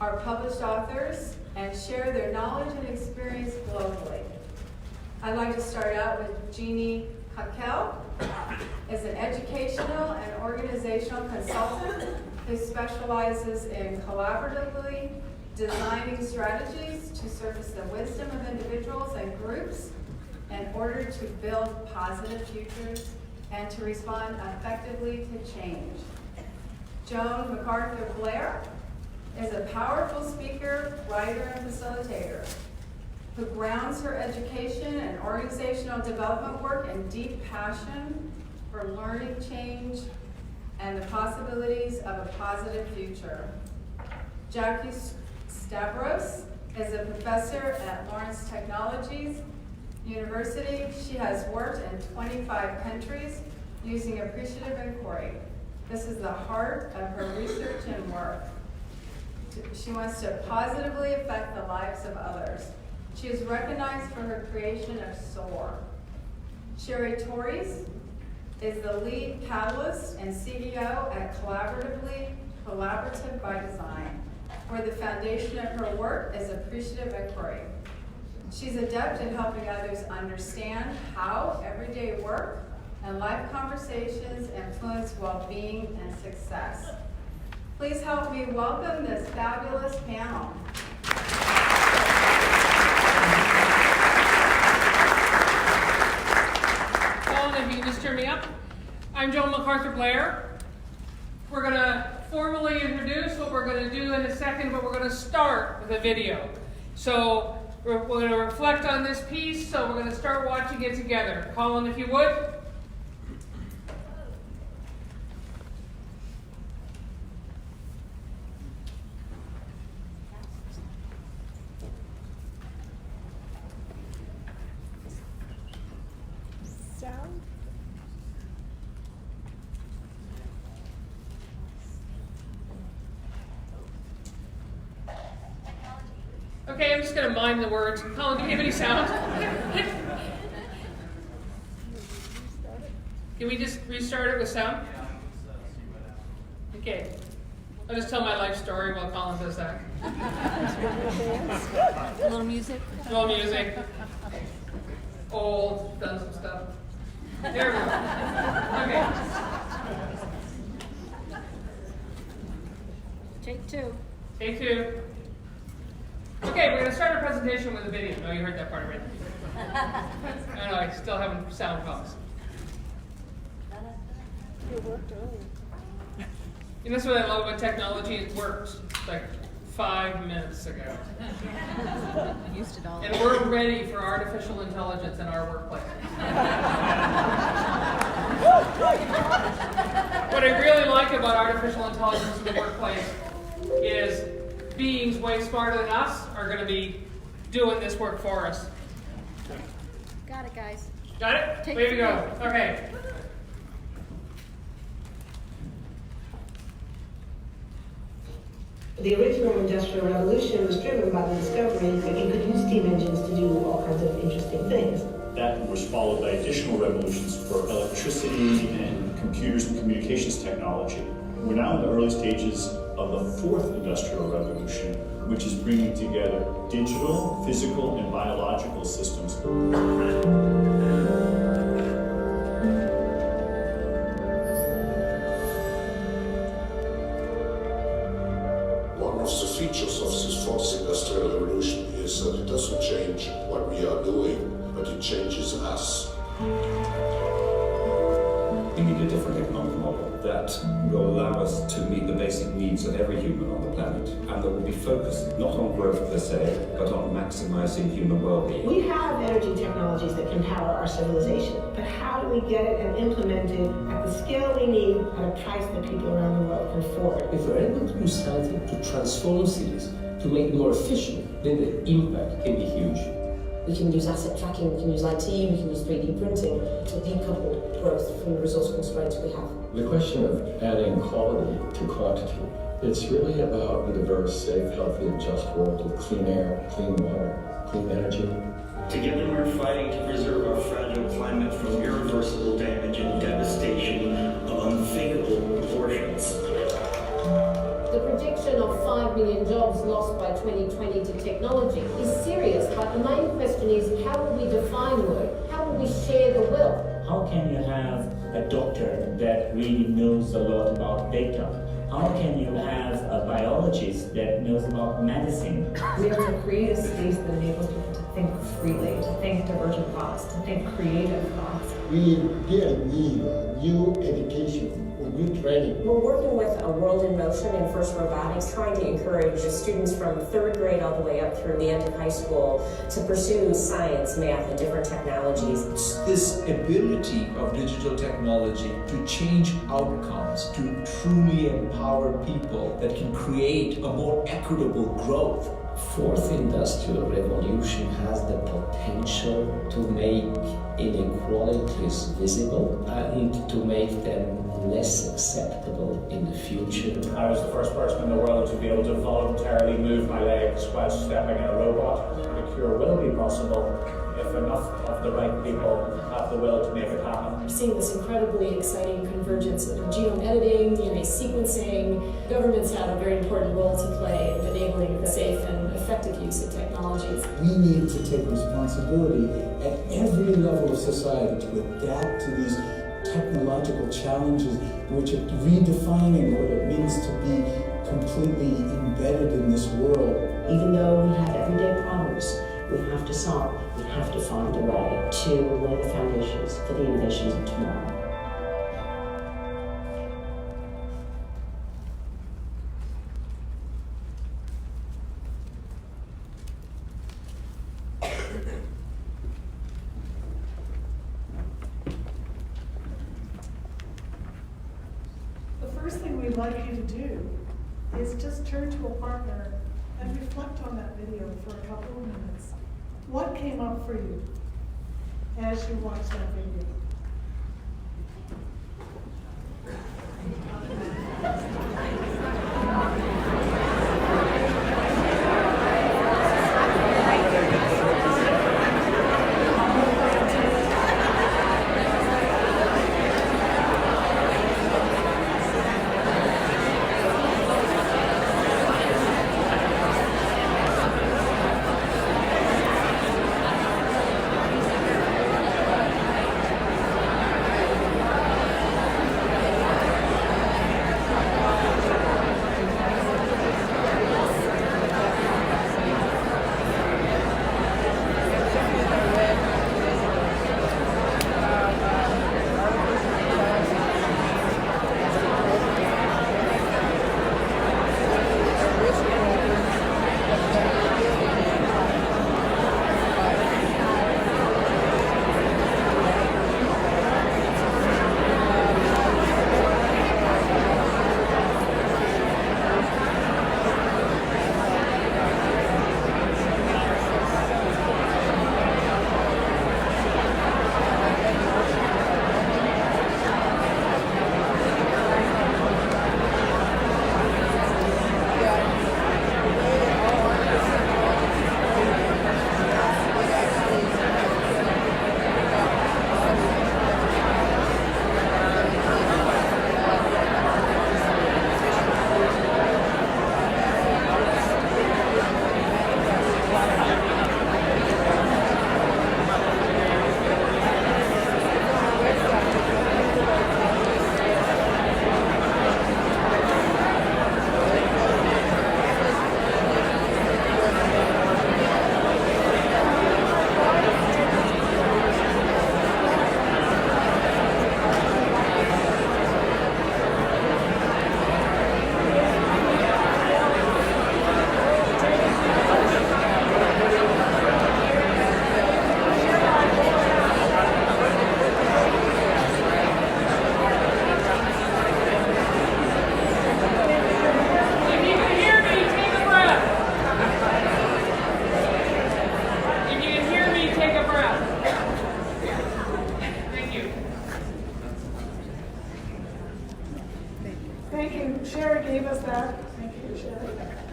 are published authors and share their knowledge and experience globally. I'd like to start out with Jeannie Hakel, as an educational and organizational consultant who specializes in collaboratively designing strategies to surface the wisdom of individuals and groups in order to build positive futures and to respond effectively to change. Joan MacArthur Blair is a powerful speaker, writer, and facilitator who grounds her education and organizational development work in deep passion for learning change and the possibilities of a positive future. Jackie Stavros is a professor at Lawrence Technologies University. She has worked in 25 countries using Appreciative Inquiry. This is the heart of her research and work. She wants to positively affect the lives of others. She is recognized for her creation of SOAR. Sherry Torres is the lead catalyst and CEO at Collaborative by Design, where the foundation of her work is Appreciative Inquiry. She's adept at helping others understand how everyday work and life conversations influence well-being and success. Please help me welcome this fabulous panel. If you can just turn me up. I'm Joan MacArthur Blair. We're going to formally introduce what we're going to do in a second, but we're going to start with a video. So we're going to reflect on this piece, so we're going to start watching it together. Colin, if you would. Okay, I'm just going to mime the words. Colin, do you have any sound? Can we just restart it with sound? Okay. I'll just tell my life story while Colin does that. A little music. A little music. Old, done some stuff. There we go. Okay. Take two. Take two. Okay, we're going to start our presentation with a video. No, you heard that part already. No, I still haven't sound problems. It worked earlier. And that's what I love about technology. It worked like 5 minutes ago. Used it all. And we're ready for artificial intelligence in our workplace. What I really like about artificial intelligence in the workplace is beings way smarter than us are going to be doing this work for us. Got it, guys. Got it? Way to go. Okay. The original Industrial Revolution was driven by the discovery that you could use steam engines to do all kinds of interesting things. That was followed by additional revolutions for electricity and computers and communications technology. We're now in the early stages of the fourth industrial revolution, which is bringing together digital, physical, and biological systems. One of the features of this fourth industrial revolution is that it doesn't change what we are doing, but it changes us. We need a different economic model that will allow us to meet the basic needs of every human on the planet, and that will be focused not on growth per se, but on maximizing human well-being. We have energy technologies that can power our civilization, but how do we get it and implement it at the scale we need at a price that people around the world can afford? If we're able to do something to transform cities, to make it more efficient, then the impact can be huge. We can use asset tracking, we can use IT, we can use 3D printing to decouple growth from the resource constraints we have. The question of adding quality to quantity, it's really about a diverse, safe, healthy, and just world with clean air, clean water, clean energy. Together we're fighting to preserve our fragile climate from irreversible damage and devastation of unthinkable proportions. The prediction of 5 million million jobs lost by 2020 to technology is serious, but the main question is how will we define work? How will we share the wealth? How can you have a doctor that really knows a lot about data? How can you have a biologist that knows about medicine? We have to create a space that enables people to think freely, to think divergent thoughts, to think creative thoughts. We really need new education or new training. We're working with a World in Motion in FIRST Robotics, trying to encourage students from 3rd grade all the way up through the end of high school to pursue science, math, and different technologies. It's this ability of digital technology to change outcomes, to truly empower people that can create a more equitable growth. Fourth industrial revolution has the potential to make inequalities visible and to make them less acceptable in the future. I was the first person in the world to be able to voluntarily move my legs while stepping in a robot. The cure will be possible if enough of the right people have the will to make it happen. We're seeing this incredibly exciting convergence of genome editing, DNA sequencing. Governments have a very important role to play in enabling the safe and effective use of technologies. We need to take responsibility at every level of society to adapt to these technological challenges, which are redefining what it means to be completely embedded in this world. Even though we have everyday problems we have to solve, we have to find a way to lay the foundations for the innovations of tomorrow. The first thing we'd like you to do is just turn to a partner and reflect on that video for a couple of minutes. What came up for you as you watched that video?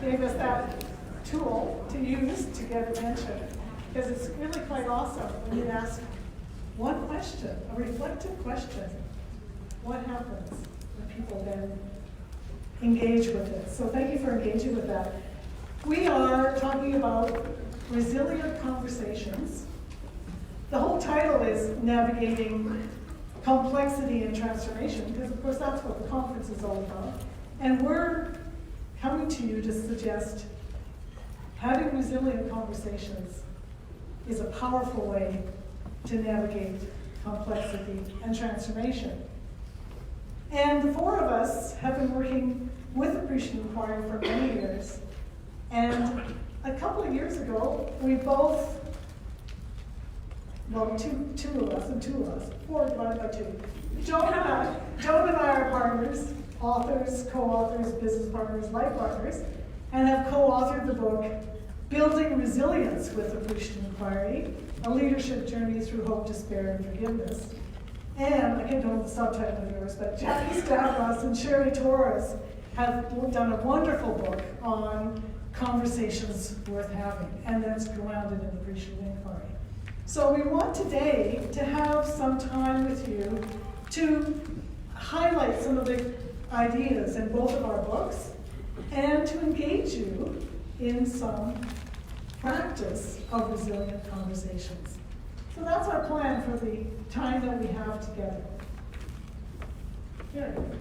gave us that tool to use to get attention. Because it's really quite awesome when you ask one question, a reflective question. What happens when people then engage with it. So thank you for engaging with that. We are talking about resilient conversations. The whole title is Navigating Complexity and Transformation, because of course that's what the conference is all about. And we're coming to you to suggest having resilient conversations is a powerful way to navigate complexity and transformation. And the four of us have been working with Appreciative Inquiry for many years. And a couple of years ago, we both, well, two of us, 4 divided by 2. Joan and I are partners, authors, co-authors, business partners, life partners, and have co-authored the book, Building Resilience with Appreciative Inquiry, a leadership journey through hope, despair, and forgiveness. And I can't know the subtitle of yours, but Jackie Stavros and Sherry Torres have done a wonderful book on conversations worth having, and that's grounded in Appreciative Inquiry. So we want today to have some time with you to highlight some of the ideas in both of our books and to engage you in some practice of resilient conversations. So that's our plan for the time that we have together. Here it is.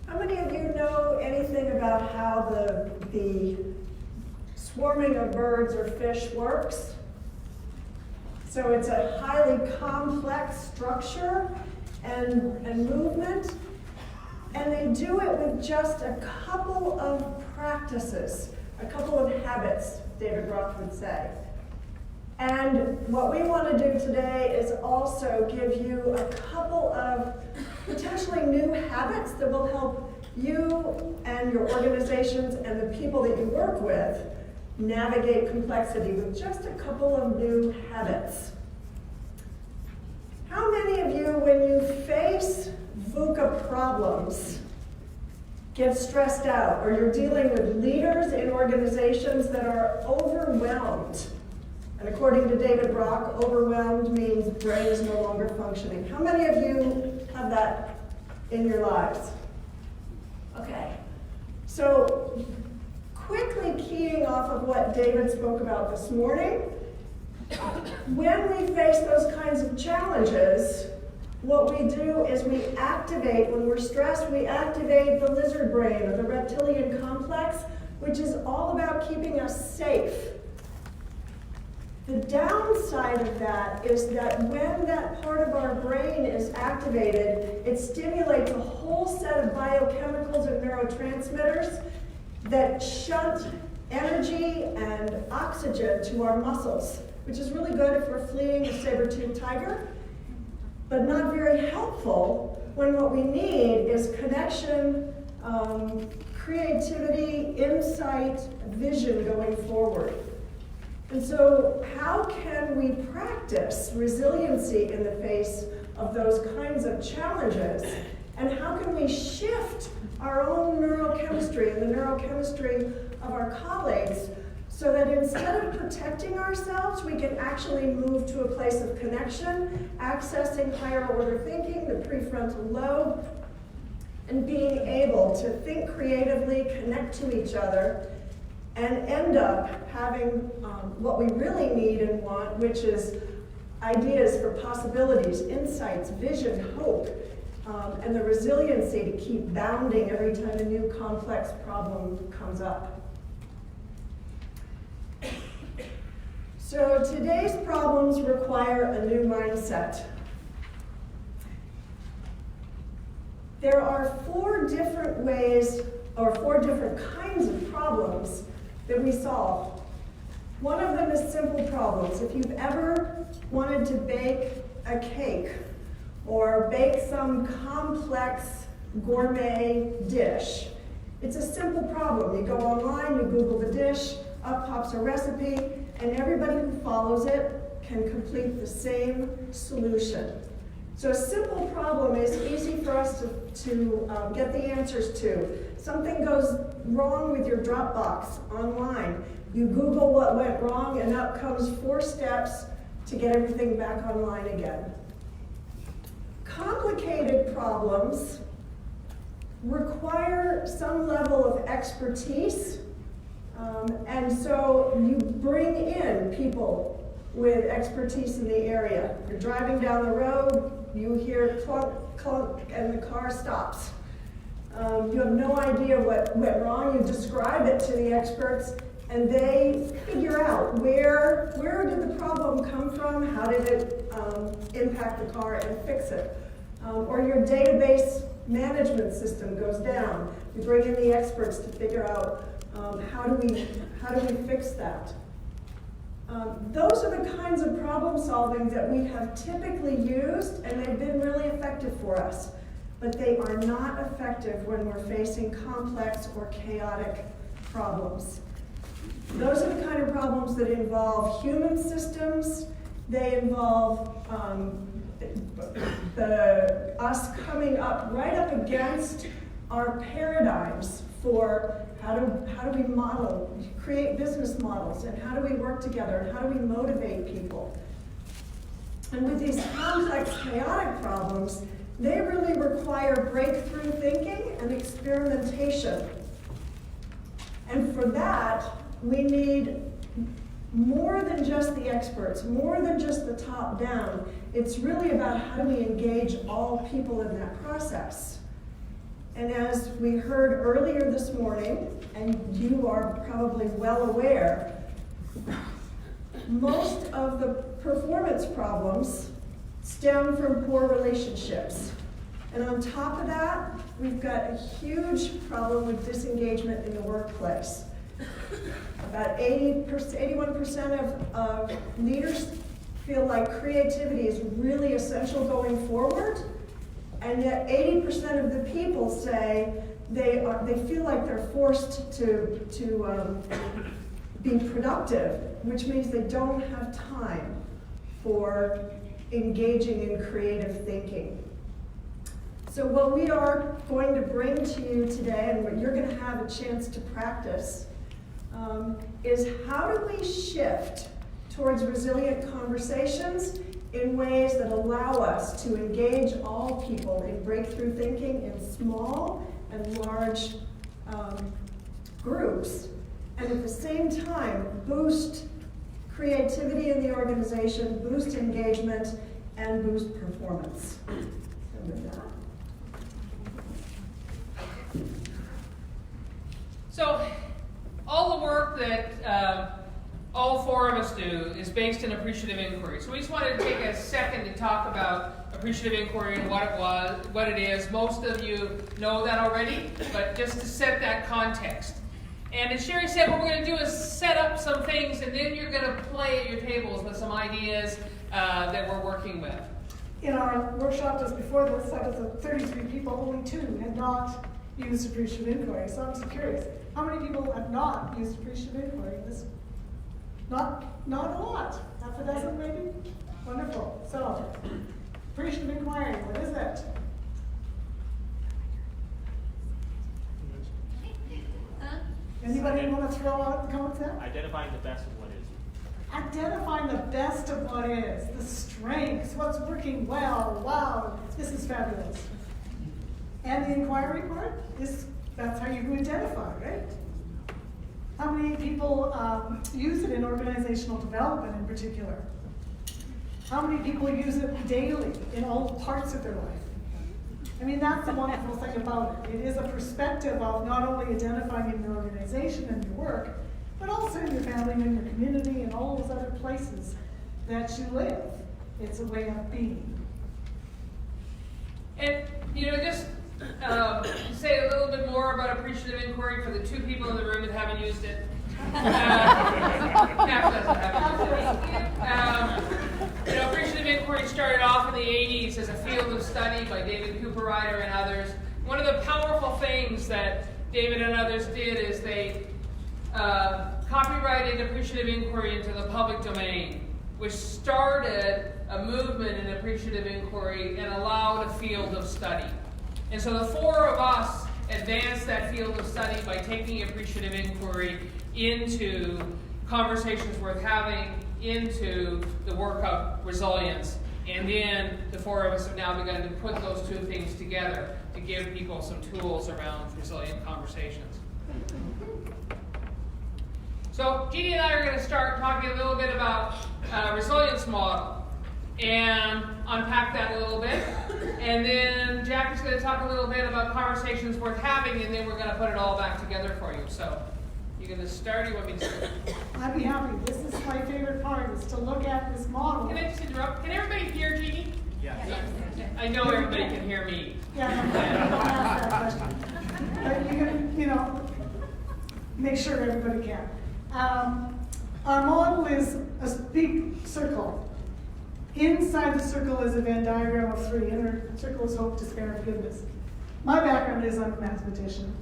How many of you know anything about how the swarming of birds or fish works? So it's a highly complex structure and movement, and they do it with just a couple of practices, a couple of habits, David Roth would say. And what we want to do today is also give you a couple of potentially new habits that will help you and your organizations and the people that you work with navigate complexity with just a couple of new habits. How many of you, when you face VUCA problems, get stressed out, or you're dealing with leaders in organizations that are overwhelmed? And according to David Brock, overwhelmed means brain is no longer functioning. How many of you have that in your lives? Okay. So quickly keying off of what David spoke about this morning, when we face those kinds of challenges, what we do is we activate, when we're stressed, we activate the lizard brain or the reptilian complex, which is all about keeping us safe. The downside of that is that when that part of our brain is activated, it stimulates a whole set of biochemicals and neurotransmitters that shunt energy and oxygen to our muscles, which is really good if we're fleeing a saber-toothed tiger, but not very helpful when what we need is connection, creativity, insight, vision going forward. And so how can we practice resiliency in the face of those kinds of challenges? And how can we shift our own neurochemistry and the neurochemistry of our colleagues so that instead of protecting ourselves, we can actually move to a place of connection, accessing higher order thinking, the prefrontal lobe, and being able to think creatively, connect to each other, and end up having what we really need and want, which is ideas for possibilities, insights, vision, hope, and the resiliency to keep bounding every time a new complex problem comes up. So today's problems require a new mindset. There are 4 different ways, or 4 different kinds of problems that we solve. One of them is simple problems. If you've ever wanted to bake a cake or bake some complex gourmet dish, it's a simple problem. You go online, you Google the dish, up pops a recipe, and everybody who follows it can complete the same solution. So a simple problem is easy for us to get the answers to. Something goes wrong with your Dropbox online. You Google what went wrong, and up comes 4 steps to get everything back online again. Complicated problems require some level of expertise. And so you bring in people with expertise in the area. You're driving down the road, you hear clunk, clunk, and the car stops. You have no idea what went wrong. You describe it to the experts, and they figure out where did the problem come from, how did it impact the car, and fix it. Or your database management system goes down. You bring in the experts to figure out how do we fix that. Those are the kinds of problem solving that we have typically used, and they've been really effective for us. But they are not effective when we're facing complex or chaotic problems. Those are the kind of problems that involve human systems. They involve us coming up right up against our paradigms for how do we model, create business models, and how do we work together, and how do we motivate people. And with these complex, chaotic problems, they really require breakthrough thinking and experimentation. And for that, we need more than just the experts, more than just the top down. It's really about how do we engage all people in that process. And as we heard earlier this morning, and you are probably well aware, most of the performance problems stem from poor relationships. And on top of that, we've got a huge problem with disengagement in the workplace. About 81% of leaders feel like creativity is really essential going forward, and yet 80% of the people say they feel like they're forced to be productive, which means they don't have time for engaging in creative thinking. So what we are going to bring to you today, and what you're going to have a chance to practice, is how do we shift towards resilient conversations in ways that allow us to engage all people in breakthrough thinking in small and large groups, and at the same time boost creativity in the organization, boost engagement, and boost performance. And with that. So, all the work that all four of us do is based in appreciative inquiry. So we just wanted to take a second to talk about appreciative inquiry and what it is. Most of you know that already, but just to set that context. And as Sherry said, what we're going to do is set up some things, and then you're going to play at your tables with some ideas that we're working with. In our workshop just before this, out of the 33 people, only 2 had not used appreciative inquiry. So I'm just curious, how many people have not used appreciative inquiry? Not a lot. Half a dozen maybe? Wonderful. So, appreciative inquiry, what is it? Anybody want to throw out the concept? Identifying the best of what is. Identifying the best of what is, the strengths, what's working well. Wow, this is fabulous. And the inquiry part, that's how you identify, right? How many people use it in organizational development in particular? How many people use it daily in all parts of their life? I mean, that's the wonderful thing about it. It is a perspective of not only identifying in your organization and your work, but also in your family and in your community and all those other places that you live. It's a way of being. And, just say a little bit more about appreciative inquiry for the 2 people in the room that haven't used it. Half dozen haven't used it. Appreciative inquiry started off in the 80s as a field of study by David Cooperrider and others. One of the powerful things that David and others did is they copyrighted appreciative inquiry into the public domain, which started a movement in appreciative inquiry and allowed a field of study. And so the 4 of us advanced that field of study by taking appreciative inquiry into conversations worth having, into the work of resilience. And then the 4 of us have now begun to put those 2 things together to give people some tools around resilient conversations. So Jeannie and I are going to start talking a little bit about resilience model and unpack that a little bit. And then Jackie's going to talk a little bit about conversations worth having, and then we're going to put it all back together for you. So you're going to start, or you want me to start? I'd be happy. This is my favorite part, is to look at this model. Can I just interrupt? Can everybody hear Jeannie? Yeah. I know everybody can hear me. Yeah, don't ask that question. But you're going to, you know, make sure everybody can. Our model is a big circle. Inside the circle is a Venn diagram of three. Inner circle is hope, despair, and forgiveness. My background is I'm a mathematician.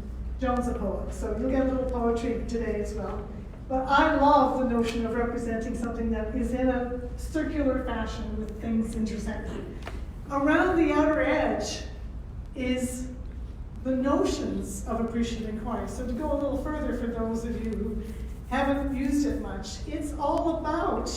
Joan's a poet, so you'll get a little poetry today as well. But I love the notion of representing something that is in a circular fashion with things intersecting. Around the outer edge is the notions of appreciative inquiry. So to go a little further for those of you who haven't used it much, it's all about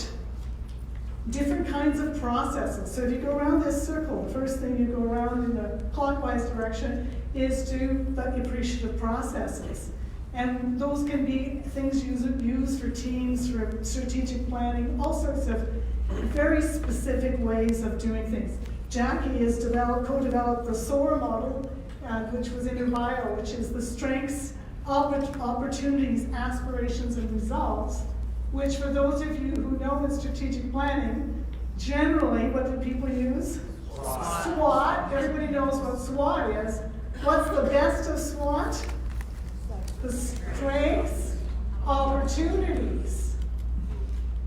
different kinds of processes. So if you go around this circle, the first thing you go around in the clockwise direction is to the appreciative processes. And those can be things used for teams, for strategic planning, all sorts of very specific ways of doing things. Jackie has co-developed the SOAR model, which was in your bio, which is the strengths, opportunities, aspirations, and results, which for those of you who know in strategic planning, generally, what do people use? SWOT. Everybody knows what SWOT is. What's the best of SWOT? The strengths, opportunities.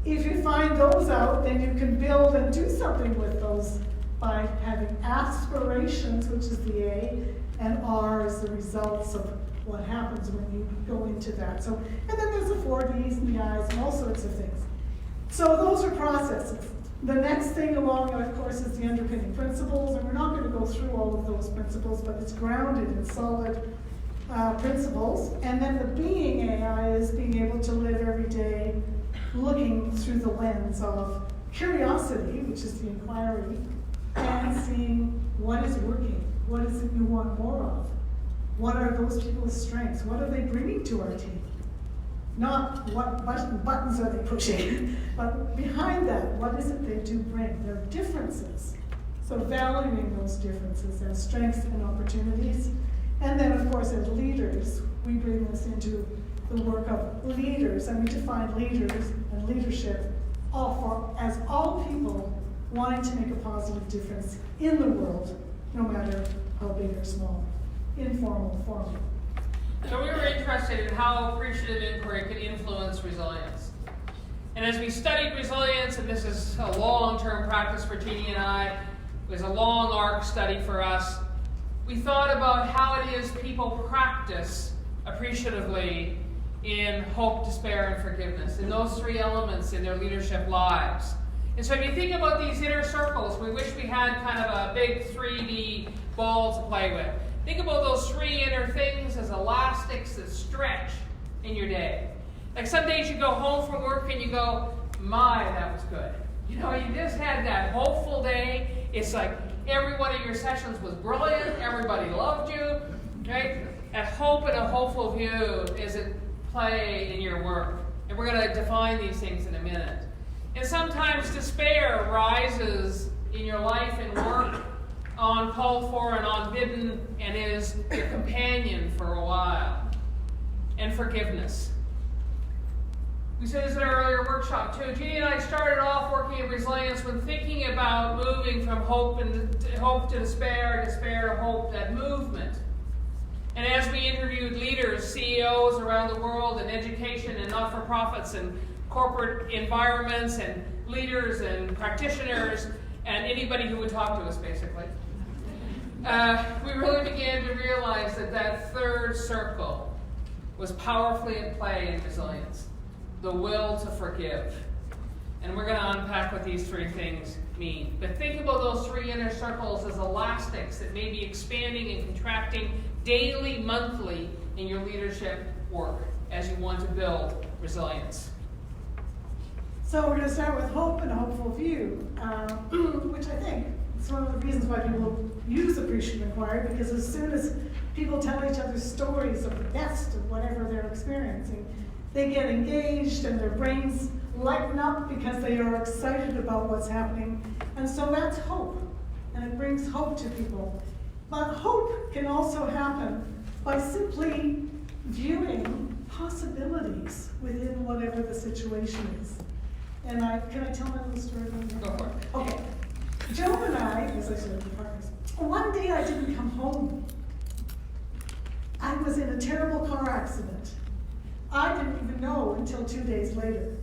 If you find those out, then you can build and do something with those by having aspirations, which is the A, and R is the results of what happens when you go into that. So, and then there's the 4 Ds and the Is and all sorts of things. So those are processes. The next thing along, of course, is the underpinning principles, and we're not going to go through all of those principles, but it's grounded in solid principles. And then the being AI is being able to live every day looking through the lens of curiosity, which is the inquiry, and seeing what is working, what is it you want more of. What are those people's strengths? What are they bringing to our team? Not what buttons are they pushing, but behind that, what is it they do bring? Their differences. So valuing those differences as strengths and opportunities. And then, of course, as leaders, we bring this into the work of leaders. And we define leaders and leadership as all people wanting to make a positive difference in the world, no matter how big or small. Informal, formal. So we were interested in how appreciative inquiry could influence resilience. And as we studied resilience, and this is a long-term practice for Jeannie and I, it was a long arc study for us, we thought about how it is people practice appreciatively in hope, despair, and forgiveness, in those 3 elements in their leadership lives. And so if you think about these inner circles, we wish we had kind of a big 3D ball to play with. Think about those 3 inner things as elastics that stretch in your day. Like some days you go home from work and you go, my, that was good. You know, you just had that hopeful day. It's like every one of your sessions was brilliant. Everybody loved you, right? That hope and a hopeful view is at play in your work. And we're going to define these things in a minute. And sometimes despair rises in your life and work uncalled for and unbidden, and is your companion for a while. And forgiveness. We said this in our earlier workshop too. Jeannie and I started off working in resilience when thinking about moving from hope to despair, despair to hope, that movement. And as we interviewed leaders, CEOs around the world in education and not-for-profits and corporate environments and leaders and practitioners and anybody who would talk to us, basically, we really began to realize that that 3rd circle was powerfully at play in resilience, the will to forgive. And we're going to unpack what these 3 things mean. But think about those 3 inner circles as elastics that may be expanding and contracting daily, monthly in your leadership work as you want to build resilience. So we're going to start with hope and a hopeful view, which I think It's one of the reasons why people use Appreciative Inquiry, because as soon as people tell each other stories of the best of whatever they're experiencing, they get engaged and their brains lighten up because they are excited about what's happening. And so that's hope, and it brings hope to people. But hope can also happen by simply viewing possibilities within whatever the situation is. And can I tell my little story? Go for it. Okay. Joe and I, as I said, partners, one day I didn't come home. I was in a terrible car accident. I didn't even know until 2 days later.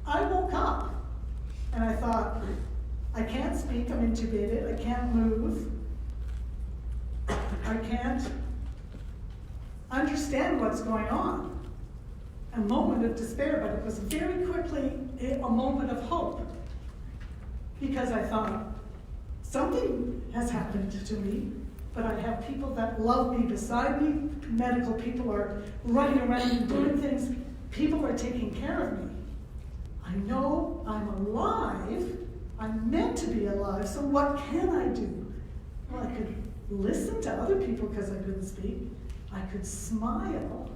I woke up and I thought, I can't speak, I'm intubated, I can't move, I can't understand what's going on. A moment of despair, but it was very quickly a moment of hope. Because I thought, something has happened to me, but I have people that love me beside me. Medical people are running around and doing things. People are taking care of me. I know I'm alive. I'm meant to be alive, so what can I do? Well, I could listen to other people because I couldn't speak. I could smile,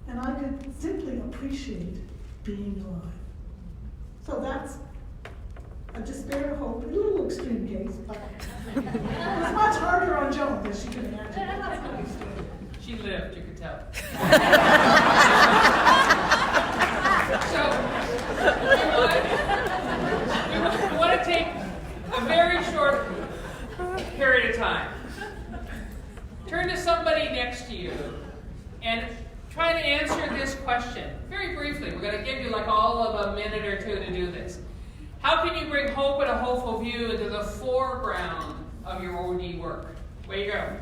and I could simply appreciate being alive. So that's a despair, hope, a little extreme case, but it was much harder on Joan than she could imagine. She lived, you could tell. We want to take a very short period of time. Turn to somebody next to you and try to answer this question very briefly. We're going to give you like all of a minute or two to do this. How can you bring hope and a hopeful view into the foreground of your OD work? Way you go.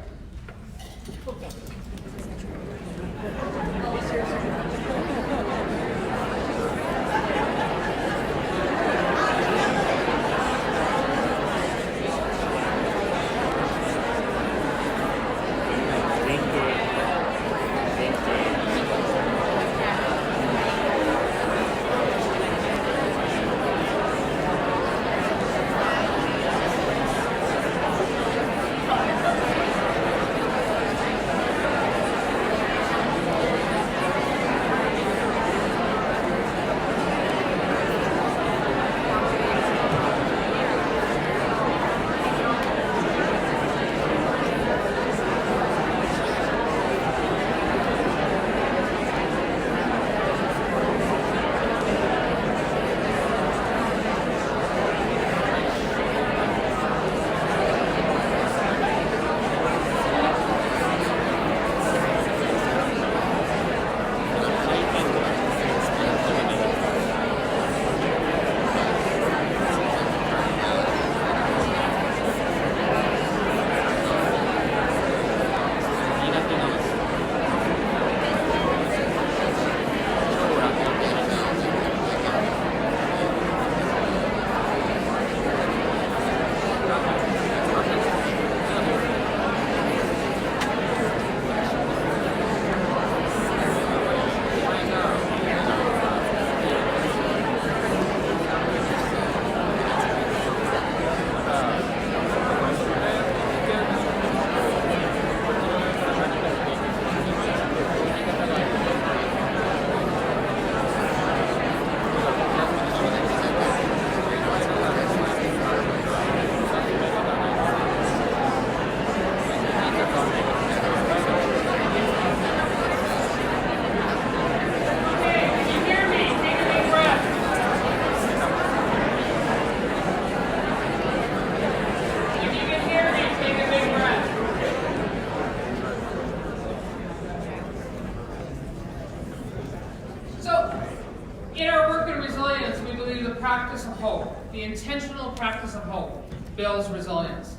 Practice of hope, the intentional practice of hope, builds resilience.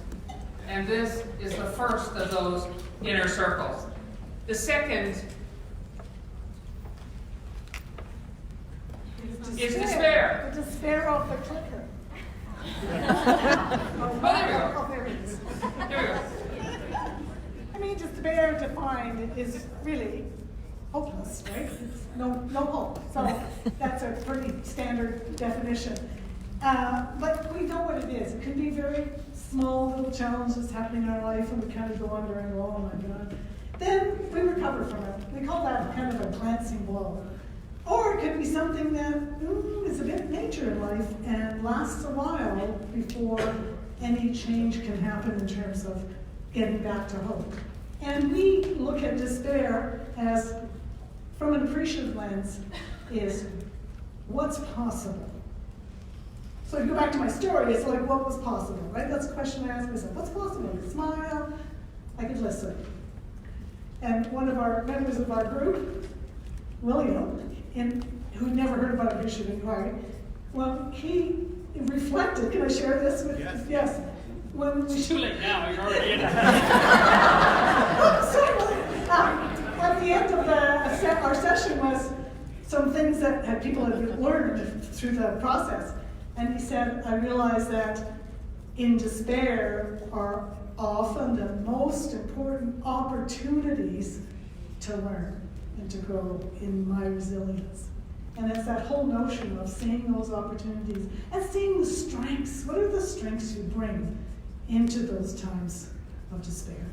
And this is the first of those inner circles. The second is despair. The despair of the clicker. Oh, there we go. Oh, there it is. There we go. I mean, despair defined is really hopeless, right? It's no hope. So that's a pretty standard definition. But we know what it is. It can be very small little challenges happening in our life, and we kind of go under and go, oh my God. Then we recover from it. We call that kind of a glancing blow. Or it could be something that is a bit major in life and lasts a while before any change can happen in terms of getting back to hope. And we look at despair as, from an appreciative lens, is what's possible. So to go back to my story, it's like, what was possible, right? That's a question I ask myself. What's possible? I could smile, I could listen. And one of our members of our group, William, who'd never heard about Appreciative Inquiry, well, he reflected. Can I share this with you? Yes. It's too late now, you're already in it. At the end of our session was some things that people had learned through the process. And he said, I realized that in despair are often the most important opportunities to learn and to grow in my resilience. And it's that whole notion of seeing those opportunities and seeing the strengths. What are the strengths you bring into those times of despair?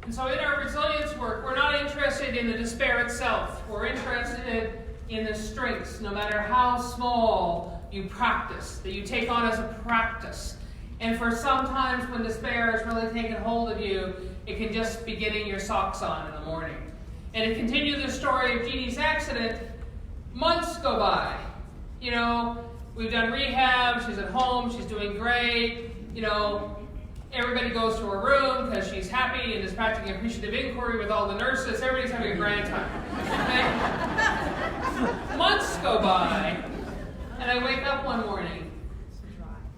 And so in our resilience work, we're not interested in the despair itself. We're interested in the strengths, no matter how small you practice, that you take on as a practice. And for sometimes when despair has really taken hold of you, it can just be getting your socks on in the morning. And to continue the story of Jeannie's accident, months go by. You know, we've done rehab, she's at home, she's doing great. You know, everybody goes to her room because she's happy and is practicing appreciative inquiry with all the nurses. Everybody's having a grand time. Okay? Months go by, and I wake up one morning,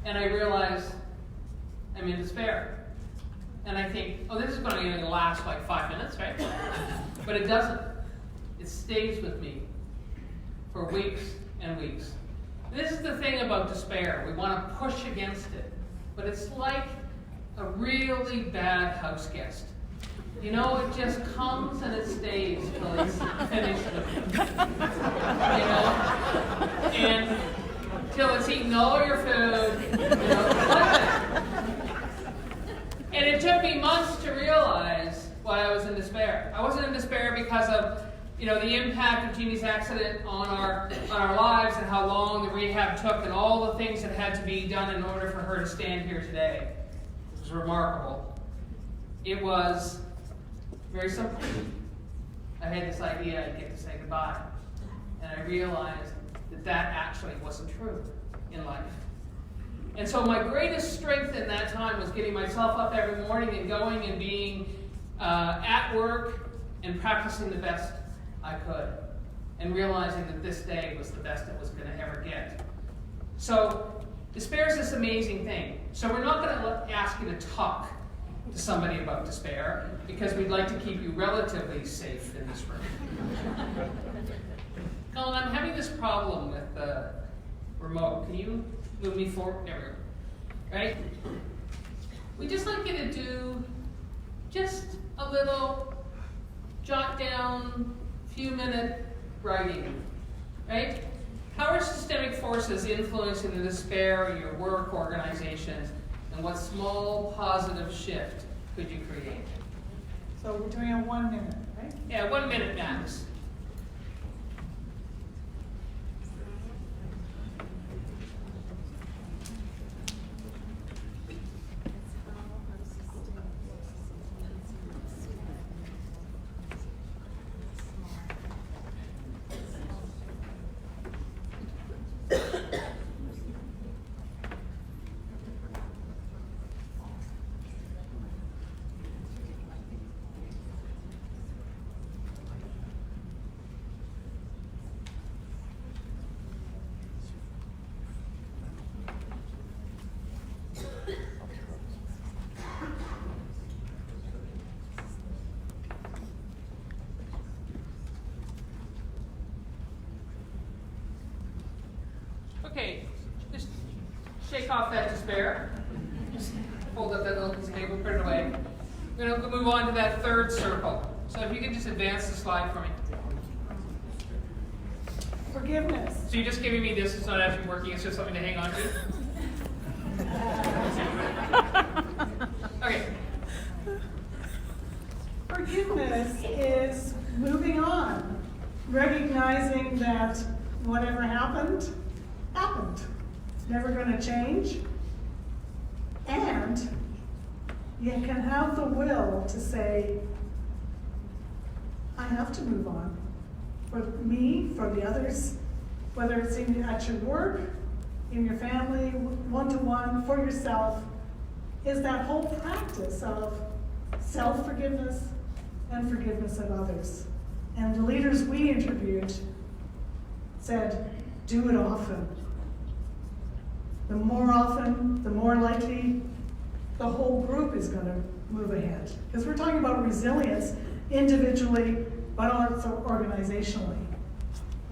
and I realize I'm in despair. And I think, oh, this is going to last like 5 minutes, right? But it doesn't. It stays with me for weeks and weeks. This is the thing about despair. We want to push against it. But it's like a really bad house guest. You know, it just comes and it stays till it's finished with it. You know? And till it's eaten all your food. You know, and it took me months to realize why I was in despair. I wasn't in despair because of, you know, the impact of Jeannie's accident on our lives and how long the rehab took and all the things that had to be done in order for her to stand here today. It was remarkable. It was very simple. I had this idea I'd get to say goodbye. And I realized that that actually wasn't true in life. And so my greatest strength in that time was getting myself up every morning and going and being at work and practicing the best I could, and realizing that this day was the best it was going to ever get. So despair is this amazing thing. So we're not going to ask you to talk to somebody about despair, because we'd like to keep you relatively safe in this room. Colin, I'm having this problem with the remote. Can you move me forward? There we go. Right? We'd just like you to do just a little jot down, few-minute writing, right? How are systemic forces influencing the despair in your work, organizations, and what small positive shift could you create? So we're doing a 1 minute, right? Yeah, 1 minute max. Okay, just shake off that despair. Just hold up that little piece of paper, put it away. We're going to move on to that third circle. So if you could just advance the slide for me. Forgiveness. So you're just giving me this, it's not actually working, it's just something to hang on to? Okay. Forgiveness is moving on, recognizing that whatever happened, happened. It's never going to change. And you can have the will to say, I have to move on. For me, for the others, whether it's at your work, in your family, one-to-one, for yourself, is that whole practice of self-forgiveness and forgiveness of others. And the leaders we interviewed said, do it often. The more often, the more likely the whole group is going to move ahead. Because we're talking about resilience individually, but also organizationally.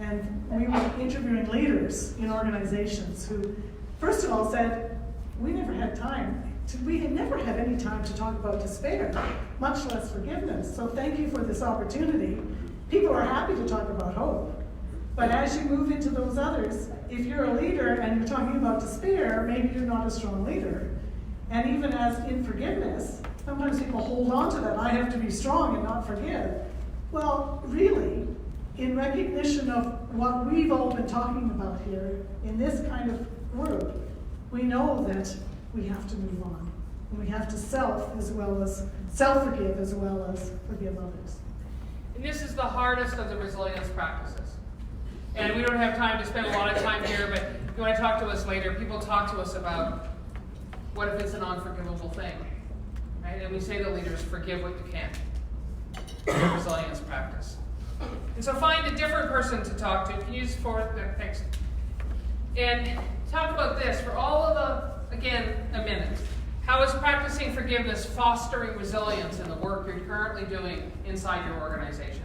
And we were interviewing leaders in organizations who, first of all, said, we never had time. We had never had any time to talk about despair, much less forgiveness. So thank you for this opportunity. People are happy to talk about hope. But as you move into those others, if you're a leader and you're talking about despair, maybe you're not a strong leader. And even as in forgiveness, sometimes people hold on to that. I have to be strong and not forgive. Well, really, in recognition of what we've all been talking about here in this kind of group, we know that we have to move on. And we have to self-forgive as well as forgive others. And this is the hardest of the resilience practices. And we don't have time to spend a lot of time here, but if you want to talk to us later, people talk to us about what if it's an unforgivable thing, right? And we say to leaders, forgive what you can. The resilience practice. And so find a different person to talk to. Can you use forward there? Thanks. And talk about this for all of the, again, a minute. How is practicing forgiveness fostering resilience in the work you're currently doing inside your organization?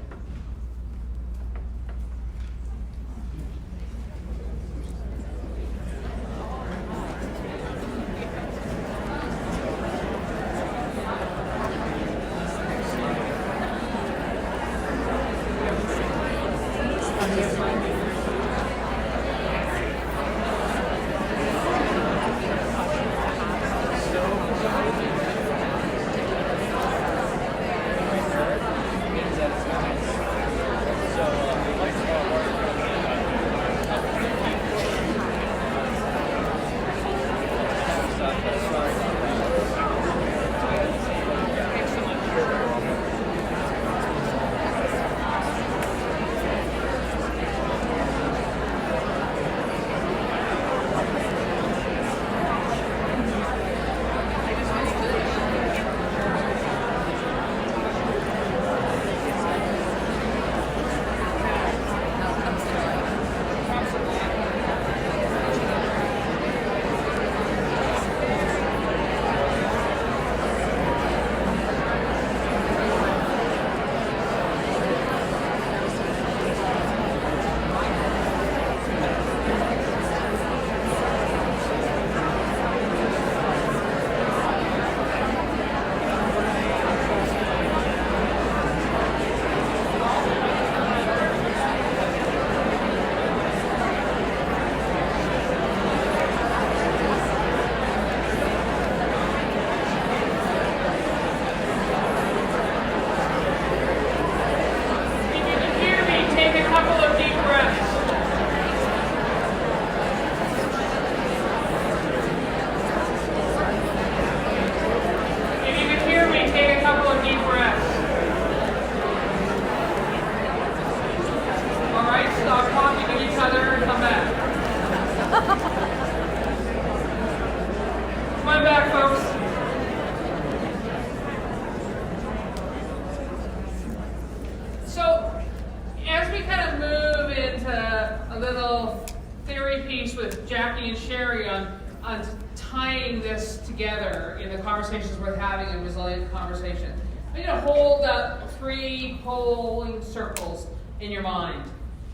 Conversations worth having a resilient conversation. I'm going to hold up 3 polling circles in your mind.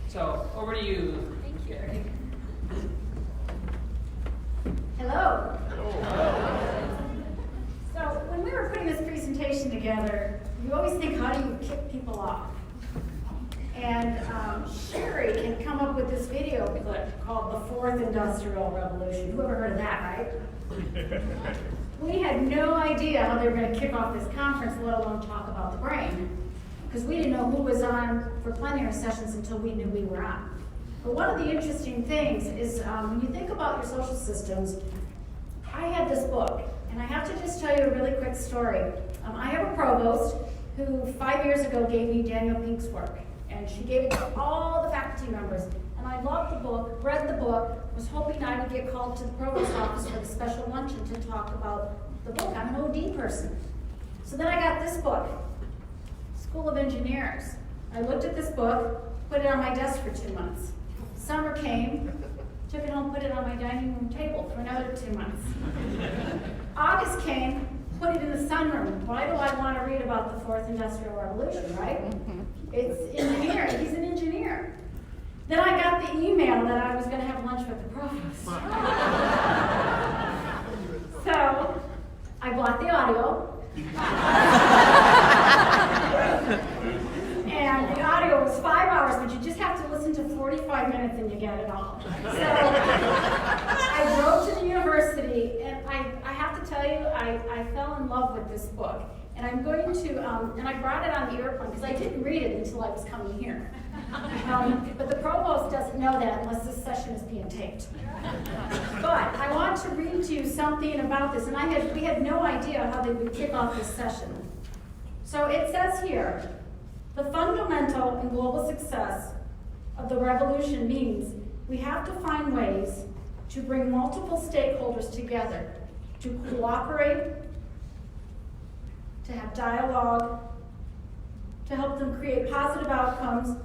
So over to you. Thank you. Hello. So when we were putting this presentation together, you always think, how do you kick people off? And Sherry had come up with with this video clip called The Fourth Industrial Revolution. Whoever heard of that, right? We had no idea how they were going to kick off this conference, let alone talk about the brain, because we didn't know who was on for plenary sessions until we knew we were on. But one of the interesting things is when you think about your social systems, I had this book, and I have to just tell you a really quick story. I have a provost who 5 years ago gave me Daniel Pink's work, and she gave it to all the faculty members. And I loved the book, read the book, was hoping I would get called to the provost's office for the special luncheon to talk about the book. I'm an OD person. So then I got this book, School of Engineers. I looked at this book, put it on my desk for 2 months. Summer came, took it home, put it on my dining room table for another 2 months. August came, put it in the sunroom. Why do I want to read about the Fourth Industrial Revolution, right? It's engineering. He's an engineer. Then I got the email that I was going to have lunch with the provost. So I bought the audio. And the audio was 5 hours, but you just have to listen to 45 minutes and you get it all. So I drove to the university, and I have to tell you, I fell in love with this book. And I'm going to, and I brought it on the airplane, because I didn't read it until I was coming here. But the provost doesn't know that unless this session is being taped. But I want to read to you something about this, and we had no idea how they would kick off this session. So it says here, the fundamental and global success of the revolution means we have to find ways to bring multiple stakeholders together, to cooperate, to have dialogue, to help them create positive outcomes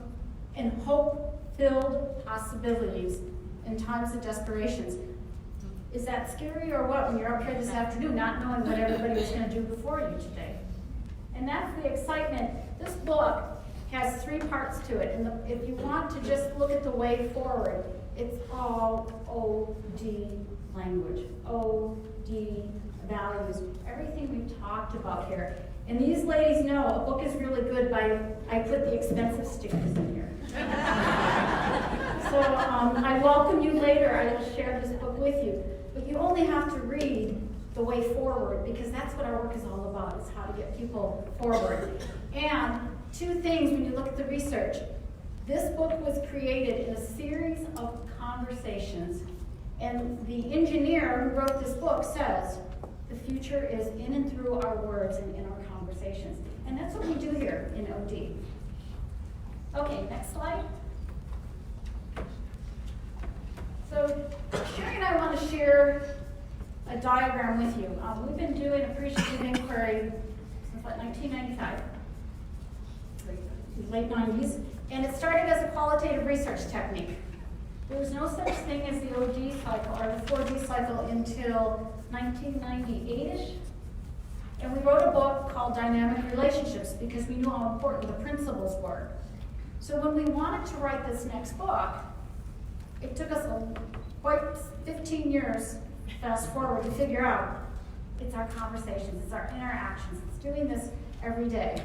and hope-filled possibilities in times of desperations. Is that scary or what when you're up here this afternoon not knowing what everybody was going to do before you today? And that's the excitement. This book has 3 parts to it. And if you want to just look at the way forward, it's all OD language, OD values, everything we've talked about here. And these ladies know a book is really good by, I put the expensive stickers in here. So I welcome you later. I will share this book with you. But you only have to read the way forward, because that's what our work is all about, is how to get people forward. And 2 things when you look at the research. This book was created in a series of conversations. And the engineer who wrote this book says, the future is in and through our words and in our conversations. And that's what we do here in OD. Okay, next slide. So Sherry and I want to share a diagram with you. We've been doing Appreciative Inquiry since like 1995, late 90s, and it started as a qualitative research technique. There was no such thing as the OD cycle or the 4D cycle until 1998-ish. And we wrote a book called Dynamic Relationships because we knew how important the principles were. So when we wanted to write this next book, it took us quite 15 years, fast forward, to figure out it's our conversations, it's our interactions, it's doing this every day.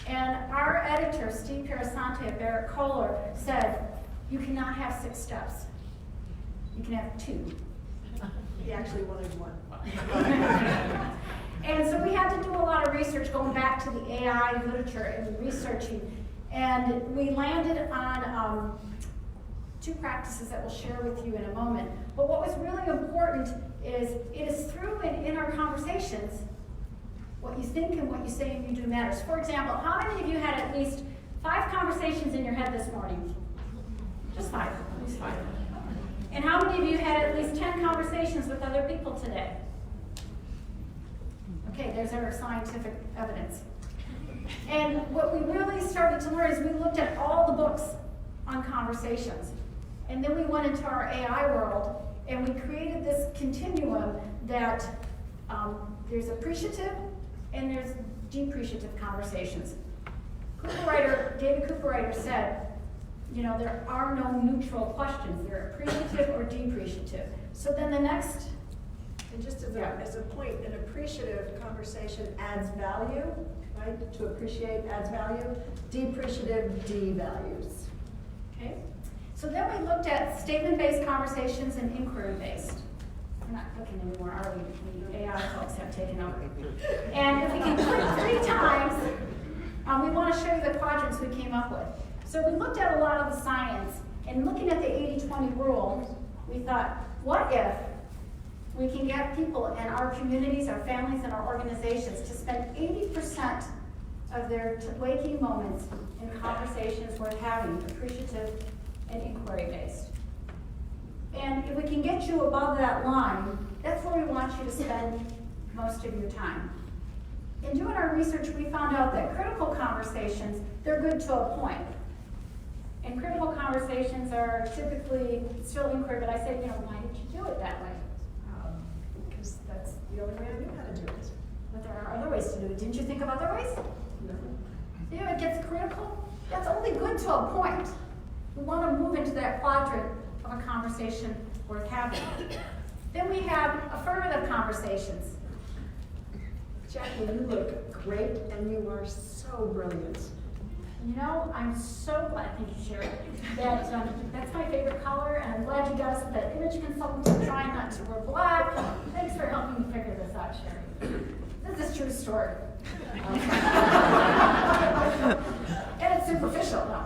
And our editor, Steve Pirasante at Barrett Kohler, said, you cannot have 6 steps. You can have 2. He actually wanted 1. And so we had to do a lot of research going back to the AI literature and researching. And we landed on 2 practices that we'll share with you in a moment. But what was really important is it is through and in our conversations, what you think and what you say and you do matters. For example, how many of you had at least 5 conversations in your head this morning? Just 5, at least 5. And how many of you had at least 10 conversations with other people today? Okay, there's our scientific evidence. And what we really started to learn is we looked at all the books on conversations. And then we went into our AI world and we created this continuum that there's appreciative and there's depreciative conversations. David Cooperwriter said, there are no neutral questions. They're appreciative or depreciative. So then the next... And just as a point, an appreciative conversation adds value, right? To appreciate adds value. Depreciative devalues. Okay. So So then we looked at statement-based conversations and inquiry-based. We're not looking anymore, are we? The AI folks have taken over. And if we can click 3 times, we want to show you the quadrants we came up with. So we looked at a lot of the science, and looking at the 80-20 rule, we thought, what if we can get people in our communities, our families, and our organizations to spend 80% of their waking moments in conversations worth having, appreciative and inquiry-based. And if we can get you above that line, that's where we want you to spend most of your time. In doing our research, we found out that critical conversations, they're good to a point. And critical conversations are typically still inquiry, but I say, why did you do it that way? Because that's the only way I knew how to do it. But there are other ways to do it. Didn't you think of other ways? No. It gets critical. That's only good to a point. We want to move into that quadrant of a conversation worth having. Then we have affirmative conversations. Jackie, you look great and you are so brilliant. I'm so glad, thank you, Sherry, that that's my favorite color, and I'm glad you got us that image consultant trying not to wear black. Thanks for helping me figure this out, Sherry. This is a true story. And it's superficial, no.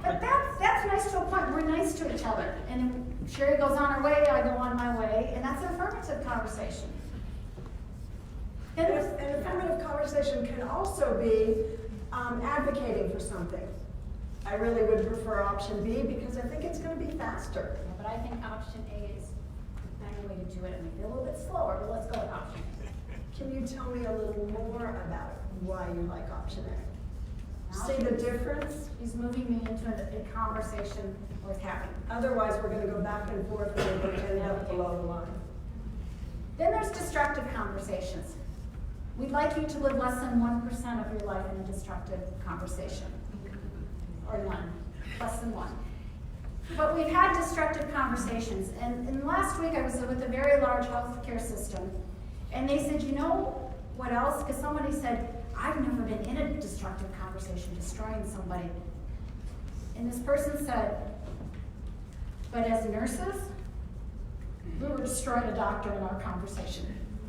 But that's nice to a point. We're nice to each other. And then Sherry goes on her way, I go on my way, and that's an affirmative conversation. And an affirmative conversation can also be advocating for something. I really would prefer option B because I think it's going to be faster. Yeah, but I think option A is a better way to do it. It may be a little bit slower, but let's go with option A. Can you tell me a little more about why you like option A? Now See the difference? He's moving me into a conversation worth having. Otherwise, we're going to go back and forth and we're going to end up below the line. Then there's destructive conversations. We'd like you to live less than 1% of your life in a destructive conversation. Or none, less than 1. But we've had destructive conversations. And last week I was with a very large healthcare system. And they said, what else? Because somebody said, I've never been in a destructive conversation, destroying somebody. And this person said, but as nurses, we were destroying a doctor in our conversation.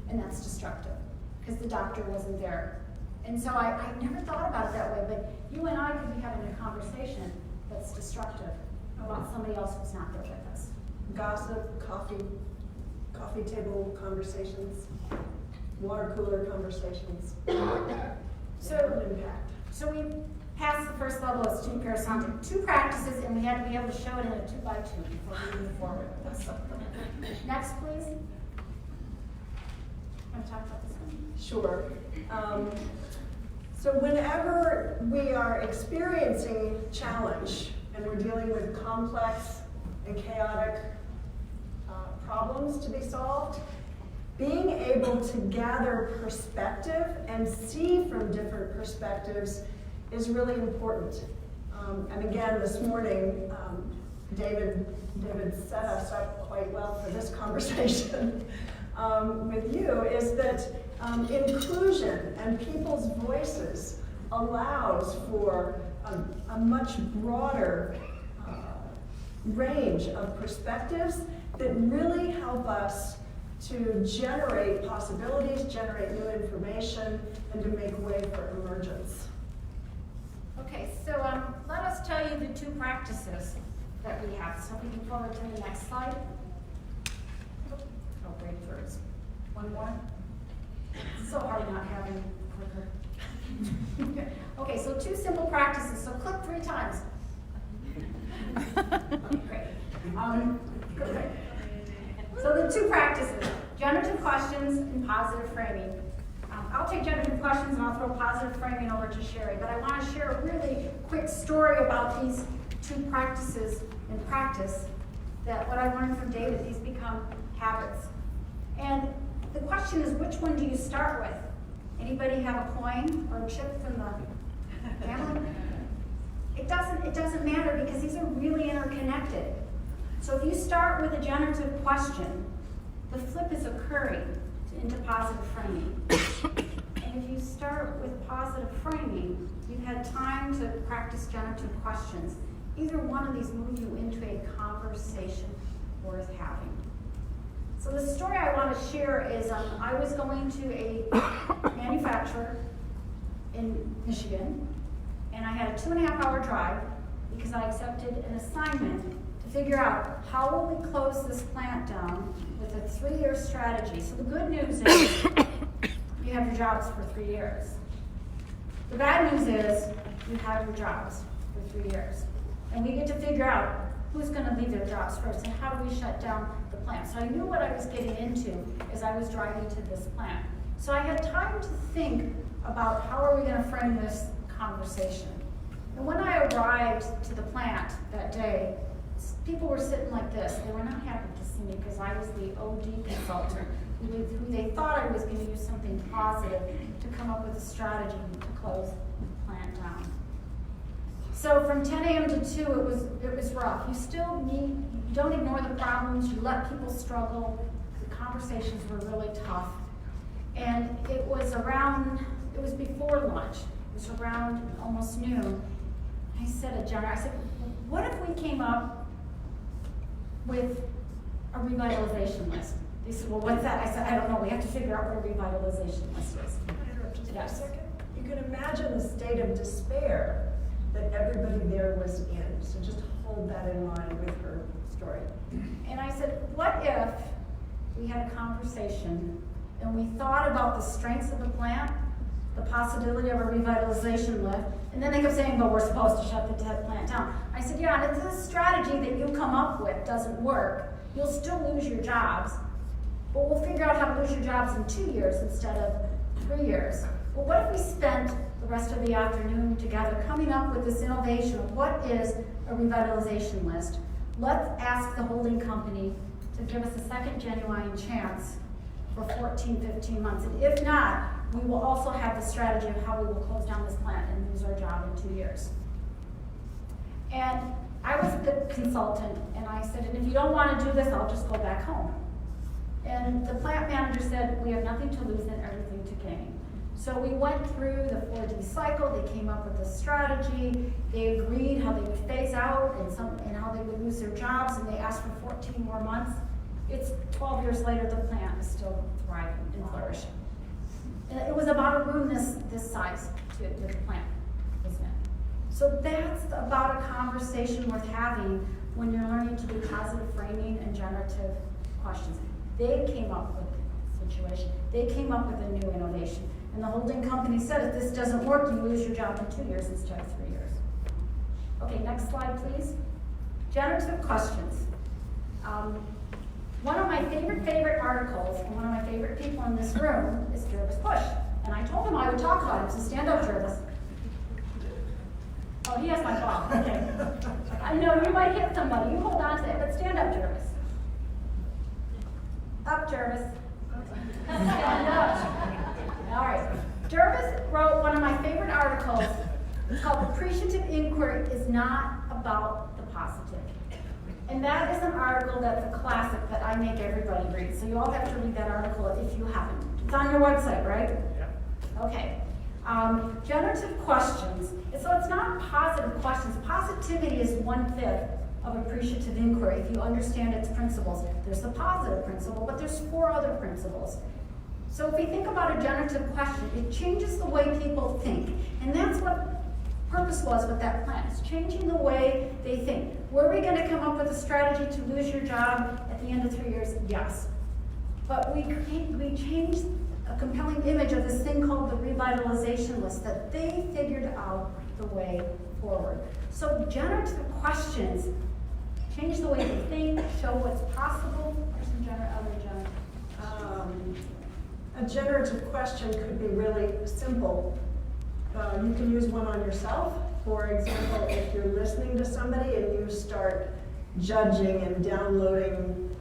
And that's destructive, because the doctor wasn't there. And so I never thought about it that way, but you and I could be having a conversation that's destructive about somebody else who's not there with us. Gossip, coffee table conversations, water cooler conversations. So we passed the first level of student parasomnic. 2 practices, and we had to be able to show it in a 2x2 before we move forward with this. Next, please. Want to talk about this one? Sure. So whenever we are experiencing challenge and we're dealing with complex and chaotic problems to be solved, being able to gather perspective and see from different perspectives is really important. And again, this morning, David set us up quite well for this conversation with you, is that inclusion and people's voices allows for a much broader range of perspectives that really help us to generate possibilities, generate new information, and to make way for emergence. Okay, so let us tell you the 2 practices that we have. So we can forward to the next slide. Oh, great first. One more. It's so hard not having clicker. Okay, so 2 simple practices. So click 3 times. Okay, great. Good. So the 2 practices, generative questions and positive framing. I'll take generative questions and I'll throw positive framing over to Sherry, but I want to share a really quick story about these 2 practices in practice, that what I learned from David, these become habits. And the question is, which one do you start with? Anybody have a coin or a chip from the family? It doesn't matter, because these are really interconnected. So if you start with a generative question, the flip is occurring into positive framing. And if you start with positive framing, you've had time to practice generative questions. either one of these move you into a conversation worth having? So the story I want to share is I was going to a manufacturer in Michigan, and I had a 2.5-hour drive because I accepted an assignment to figure out how will we close this plant down with a 3-year strategy. So the good news is you have your jobs for 3 years. The bad news is you have your jobs for 3 years. And we get to figure out who's going to leave their jobs first and how do we shut down the plant. So I knew what I was getting into as I was driving to this plant. So I had time to think about how are we going to frame this conversation. And when I arrived to the plant that day, people were sitting like this. They were not happy to see me because I was the OD consultant who they thought I was going to use something positive to come up with a strategy to close the plant down. So from 10 a.m. to 2, it was rough. You still you don't ignore the problems, you let people struggle. The conversations were really tough. And it was before lunch. It was around almost noon. I said, what if we came up with a revitalization list? They said, well, what's that? I said, I don't know. We have to figure out what a revitalization list is. Can I interrupt just for a second? You can imagine the state of despair that everybody there was in. So just hold that in mind with her story. And I said, what if we had a conversation and we thought about the strengths of the plant, the possibility of a revitalization lift, and then they kept saying, but we're supposed to shut the plant down. I said, yeah, and if this strategy that you come up with doesn't work, you'll still lose your jobs, but we'll figure out how to lose your jobs in 2 years instead of 3 years. Well, what if we spent the rest of the afternoon together coming up with this innovation of what is a revitalization list? Let's ask the holding company to give us a second genuine chance for 14, 15 months. And if not, we will also have the strategy of how we will close down this plant and lose our job in 2 years. And I was the consultant, and I said, and if you don't want to do this, I'll just go back home. And the plant manager said, we have nothing to lose and everything to gain. So we went through the 4D cycle. They came up with a strategy. They agreed how they would phase out and how they would lose their jobs, and they asked for 14 more months. It's 12 years later, the plant is still thriving and flourishing. And it was about a room this size to the plant was in. So that's about a conversation worth having when you're learning to do positive framing and generative questions. They came up with the situation. They came up with a new innovation. And the holding company said, if this doesn't work, you lose your job in 2 years instead of 3 years. Okay, next slide, please. Generative questions. One of my favorite articles, and one of my favorite people in this room is Jervis Bush. And I told him I would talk about him, so stand up, Jervis. Oh, he has my ball, okay. I know, you might hit somebody, you hold on to it, but stand up, Jervis. Up, Jervis. Stand up. All right. Jervis wrote one of my favorite articles. It's called Appreciative Inquiry is not about the positive. And that is an article that's a classic that I make everybody read. So you all have to read that article if you haven't. It's on your website, right? Yeah. Okay. Generative questions. So it's not positive questions. Positivity is 1/5 of appreciative inquiry if you understand its principles. There's the positive principle, but there's 4 other principles. So if we think about a generative question, it changes the way people think. And that's what purpose was with that plan. It's changing the way they think. Were we going to come up with a strategy to lose your job at the end of 3 years? Yes. But we changed a compelling image of this thing called the revitalization list that they figured out the way forward. So generative questions change the way they think, show what's possible. There's some other generative. A generative question could be really simple. You can use one on yourself. For example, if you're listening to somebody and you start judging and downloading,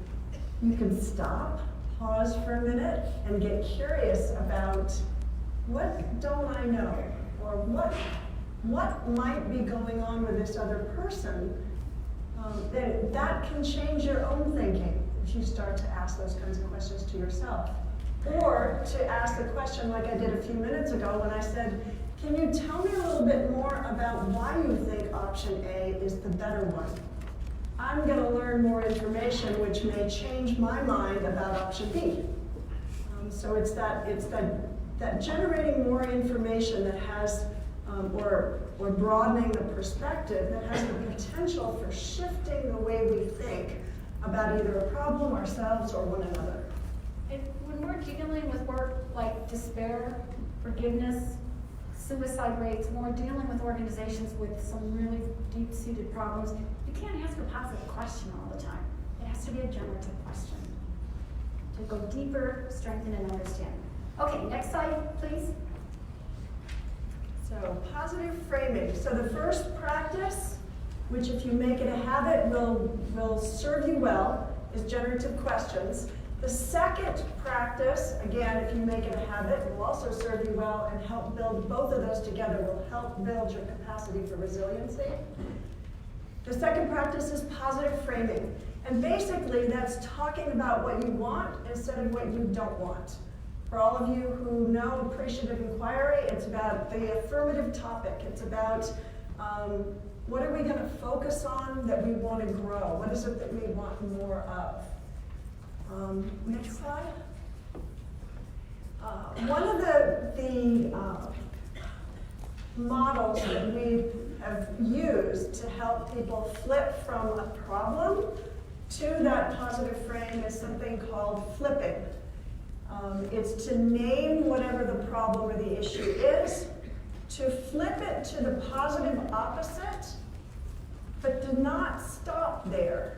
you can stop, pause for a minute, and get curious about what don't I know, or what might be going on with this other person. That can change your own thinking if you start to ask those kinds of questions to yourself. Or to ask the question like I did a few minutes ago when I said, Can you tell me a little bit more about why you think option A is the better one? I'm going to learn more information which may change my mind about option B. So it's that generating more information that has, or broadening the perspective that has the potential for shifting the way we think about either a problem, ourselves, or one another. And when we're dealing with work like despair, forgiveness, suicide rates, when we're dealing with organizations with some really deep-seated problems, you can't ask a positive question all the time. It has to be a generative question to go deeper, strengthen, and understand. Okay, next slide, please. So positive framing. So the first practice, which if you make it a habit will serve you well, is generative questions. The second practice, again, if you make it a habit, will also serve you well and help build both of those together, will help build your capacity for resiliency. The second practice is positive framing. And basically, that's talking about what you want instead of what you don't want. For all of you who know Appreciative Inquiry, it's about the affirmative topic. It's about what are we going to focus on that we want to grow? What is it that we want more of? Next slide. One of the models that we have used to help people flip from a problem to that positive frame is something called flipping. It's to name whatever the problem or the issue is, to flip it to the positive opposite, but to not stop there.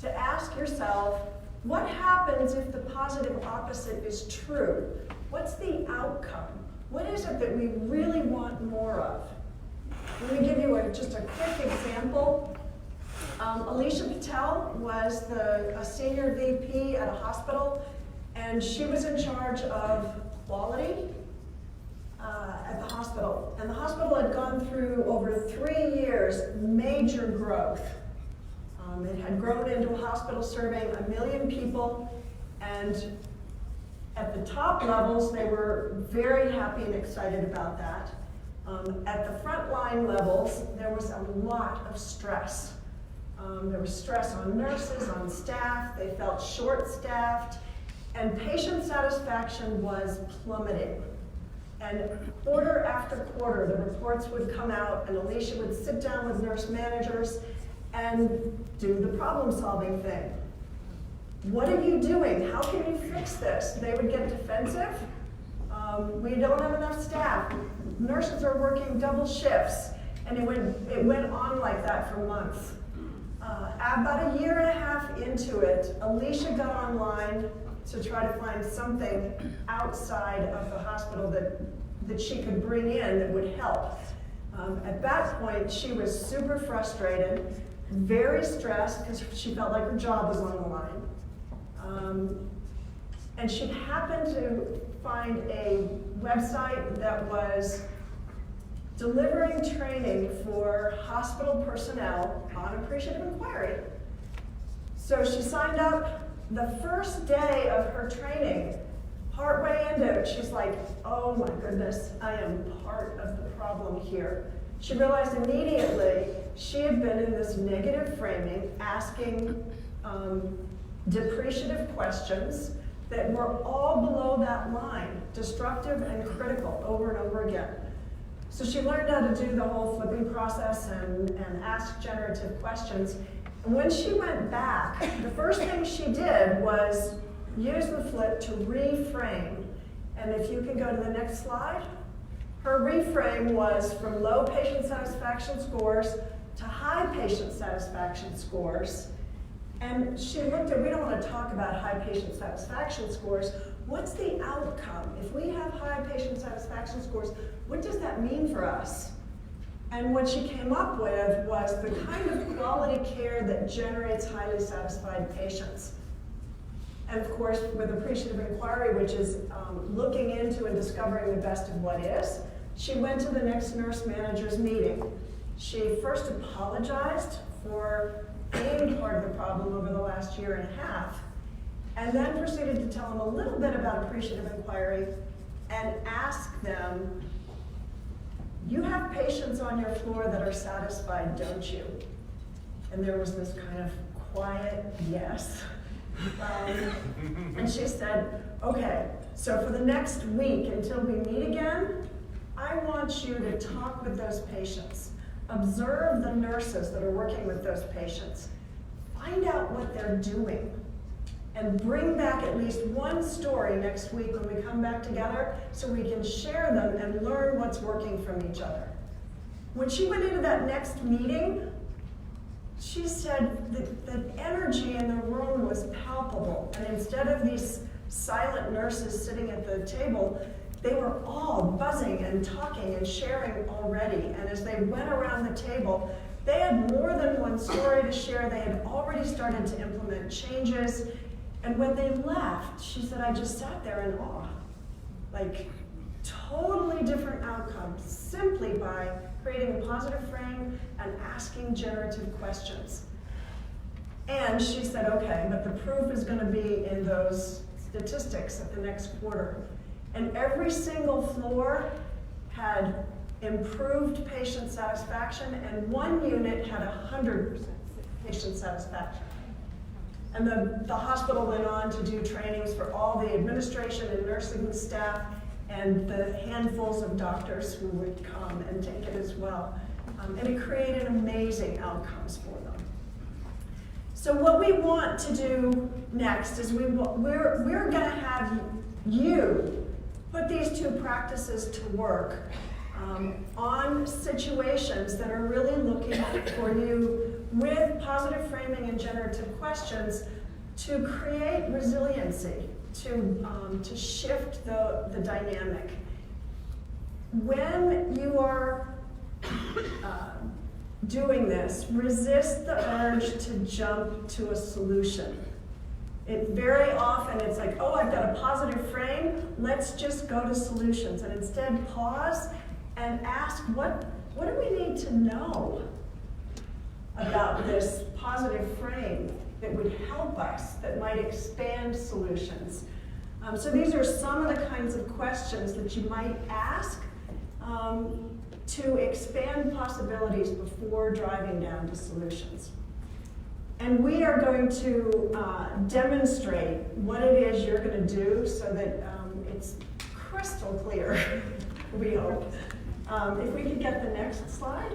To ask yourself, what happens if the positive opposite is true? What's the outcome? What is it that we really want more of? Let me give you just a quick example. Alicia Patel was a senior VP at a hospital, and she was in charge of quality at the hospital. And the hospital had gone through, over 3 years, major growth. It had grown into a hospital serving 1 million people, and at the top levels, they were very happy and excited about that. At the frontline levels, there was a lot of stress. There was stress on nurses, on staff. They felt short-staffed, and patient satisfaction was plummeting. And quarter after quarter, the reports would come out, and Alicia would sit down with nurse managers and do the problem-solving thing. What are you doing? How can you fix this? They would get defensive. We don't have enough staff. Nurses are working double shifts. And it went on like that for months. About 1.5 years into it, Alicia got online to try to find something outside of the hospital that she could bring in that would help. At that point, she was super frustrated, very stressed because she felt like her job was on the line. And she happened to find a website that was delivering training for hospital personnel on Appreciative Inquiry. So she signed up. The first day of her training, partway into it, she's like, oh my goodness, I am part of the problem here. She realized immediately she had been in this negative framing, asking depreciative questions that were all below that line, destructive and critical, over and over again. So she learned how to do the whole flipping process and ask generative questions. And when she went back, the first thing she did was use the flip to reframe. And if you can go to the next slide, her reframe was from low patient satisfaction scores to high patient satisfaction scores. And she looked at, we don't want to talk about high patient satisfaction scores. What's the outcome? If we have high patient satisfaction scores, what does that mean for us? And what she came up with was the kind of quality care that generates highly satisfied patients. And of course, with Appreciative Inquiry, which is looking into and discovering the best of what is, she went to the next nurse manager's meeting. She first apologized for being part of the problem over the last 1.5 years, and then proceeded to tell them a little bit about Appreciative Inquiry and ask them, you have patients on your floor that are satisfied, don't you? And there was this kind of quiet yes. And she said, okay, so for the next week until we meet again, I want you to talk with those patients, observe the nurses that are working with those patients, find out what they're doing, and bring back at least one story next week when we come back together so we can share them and learn what's working from each other. When she went into that next meeting, she said that the energy in the room was palpable, and instead of these silent nurses sitting at the table, they were all buzzing and talking and sharing already. And as they went around the table, they had more than one story to share. They had already started to implement changes. And when they left, she said, I just sat there in awe. Like, totally different outcomes simply by creating a positive frame and asking generative questions. And she said, okay, but the proof is going to be in those statistics at the next quarter. And every single floor had improved patient satisfaction, and one unit had 100% patient satisfaction. And the hospital went on to do trainings for all the administration and nursing staff and the handfuls of doctors who would come and take it as well. And it created amazing outcomes for them. So what we want to do next is we're going to have you put these two practices to work on situations that are really looking for you with positive framing and generative questions to create resiliency, to shift the dynamic. When you are doing this, resist the urge to jump to a solution. Very often it's like, oh, I've got a positive frame, let's just go to solutions. And instead pause and ask, what do we need to know about this positive frame that would help us, that might expand solutions? So these are some of the kinds of questions that you might ask to expand possibilities before driving down to solutions. And we are going to demonstrate what it is you're going to do so that it's crystal clear, we hope. If we could get the next slide.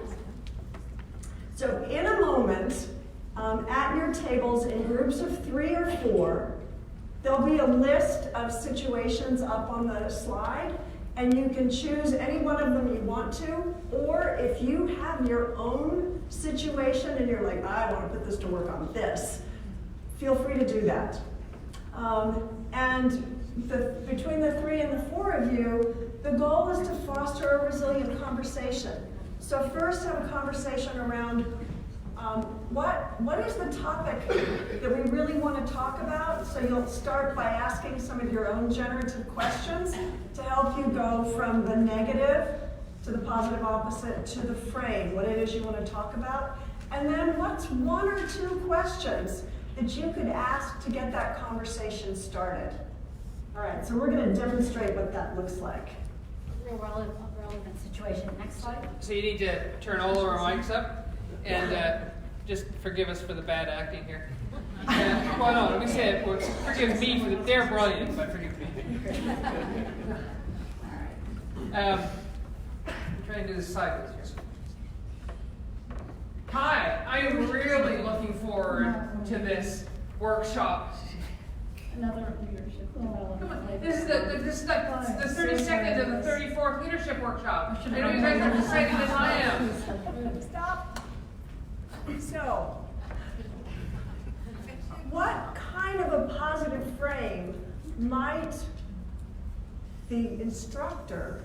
So in a moment, at your tables in groups of 3 or 4, there'll be a list of situations up on the slide, and you can choose any one of them you want to, or if you have your own situation and you're like, I want to put this to work on this, feel free to do that. And between the 3 and the 4 of you, the goal is to foster a resilient conversation. So first have a conversation around what is the topic that we really want to talk about? So you'll start by asking some of your own generative questions to help you go from the negative to the positive opposite to the frame, what it is you want to talk about. And then what's 1 or 2 questions that you could ask to get that conversation started? All right, so we're going to demonstrate what that looks like. Real relevant situation. Next slide. So you need to turn all of our mics up, and just forgive us for the bad acting here. Well, no, let me say it. Well, forgive me for they're brilliant, but forgive me. I'm trying to do this sideways here. Hi, I am really looking forward to this workshop. Another leadership development. Come on, this is the 32nd and the 34th leadership workshop. I know you guys are excited as I am. Stop. So, what kind of a positive frame might the instructor,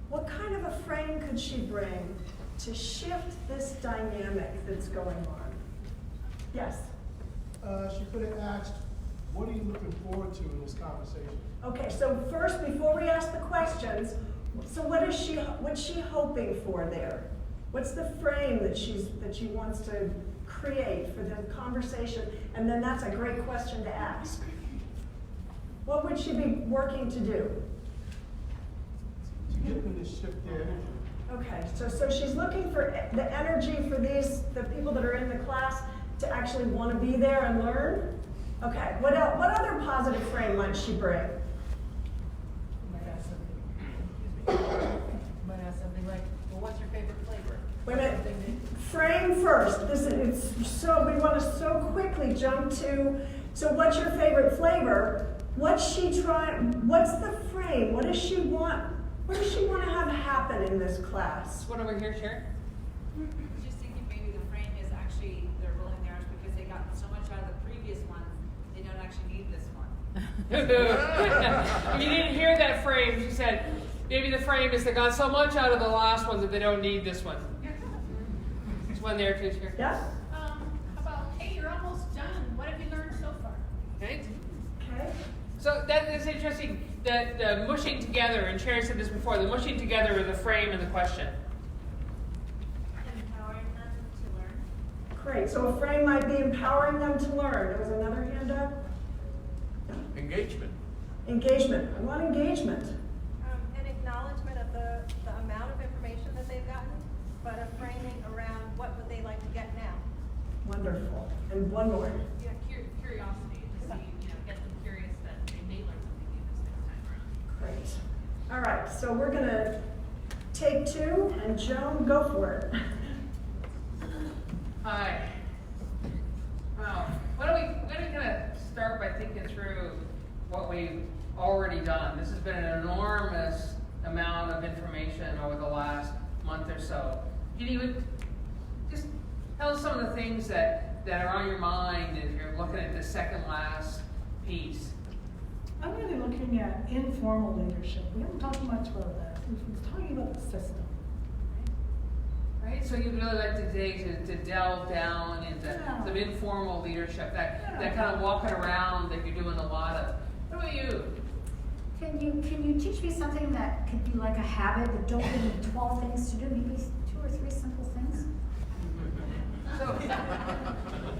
what kind of a frame could she bring to shift this dynamic that's going on? Yes? She could have asked, what are you looking forward to in this conversation? Okay, so first, before we ask the questions, so what's she hoping for there? What's the frame that she wants to create for the conversation? And then that's a great question to ask. What would she be working to do? To get them to shift their energy. Okay, so she's looking for the energy for the people that are in the class to actually want to be there and learn. Okay, what other positive frame might she bring? Might ask something like, well, what's your favorite flavor? Wait a minute. Frame first. We want to so quickly jump to. So, what's your favorite flavor? What's the frame? What does she want? What does she want to have happen in this class? One over here, Sharon. Just thinking maybe the frame is actually they're rolling theirs because they got so much out of the previous ones, they don't actually need this one. You didn't hear that frame. She said, maybe the frame is they got so much out of the last one that they don't need this one. There's one there too, Sharon. Yeah? How about, hey, you're almost done. What have you learned so far? Right? Okay. So that is interesting, that the mushing together, and Sharon said this before, the mushing together of the frame and the question. Empowering them to learn. Great. So a frame might be empowering them to learn. There was another hand up. Engagement. Engagement. I want engagement. An acknowledgement of the amount of information that they've gotten, but a framing around what would they like to get now. Wonderful. And one more. Yeah, curiosity to see, get them curious that they may learn something new this next time around. Great. All right. So we're going to take two, and Joan, go for it. Hi. Wow. Why don't we kind of start by thinking through what we've already done. This has been an enormous amount of information over the last month or so. Can you just tell us some of the things that are on your mind as you're looking at the second last piece? I'm really looking at informal leadership. We haven't talked much about that. We've been talking about the system. Right, so you'd really like today to delve down into some informal leadership, that kind of walking around that you're doing a lot of. What about you? Can you teach me something that could be like a habit, but don't give me 12 things to do, maybe 2 or 3 simple things?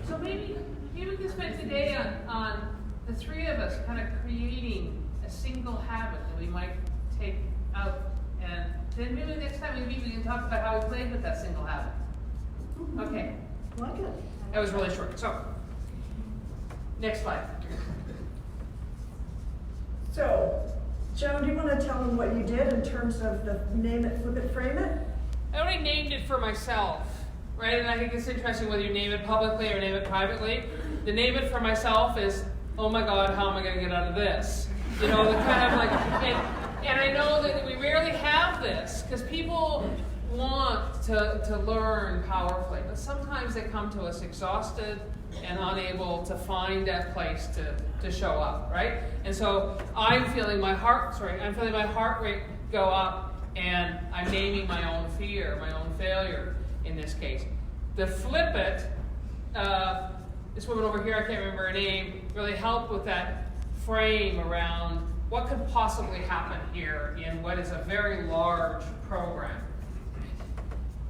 So maybe we can spend today on the three of us kind of creating a single habit that we might take out, and then maybe next time we can talk about how we played with that single habit. Okay. Like it. That was really short. So, next slide. So, Joan, do you want to tell them what you did in terms of the name it, flip it, frame it? I already named it for myself, right? And I think it's interesting whether you name it publicly or name it privately. The name it for myself is, oh my God, how am I going to get out of this? The kind of like, and I know that we rarely have this because people want to learn powerfully, but sometimes they come to us exhausted and unable to find that place to show up, right? And so I'm feeling my heart rate go up, and I'm naming my own fear, my own failure in this case. The flip it, this woman over here, I can't remember her name, really helped with that frame around what could possibly happen here in what is a very large program,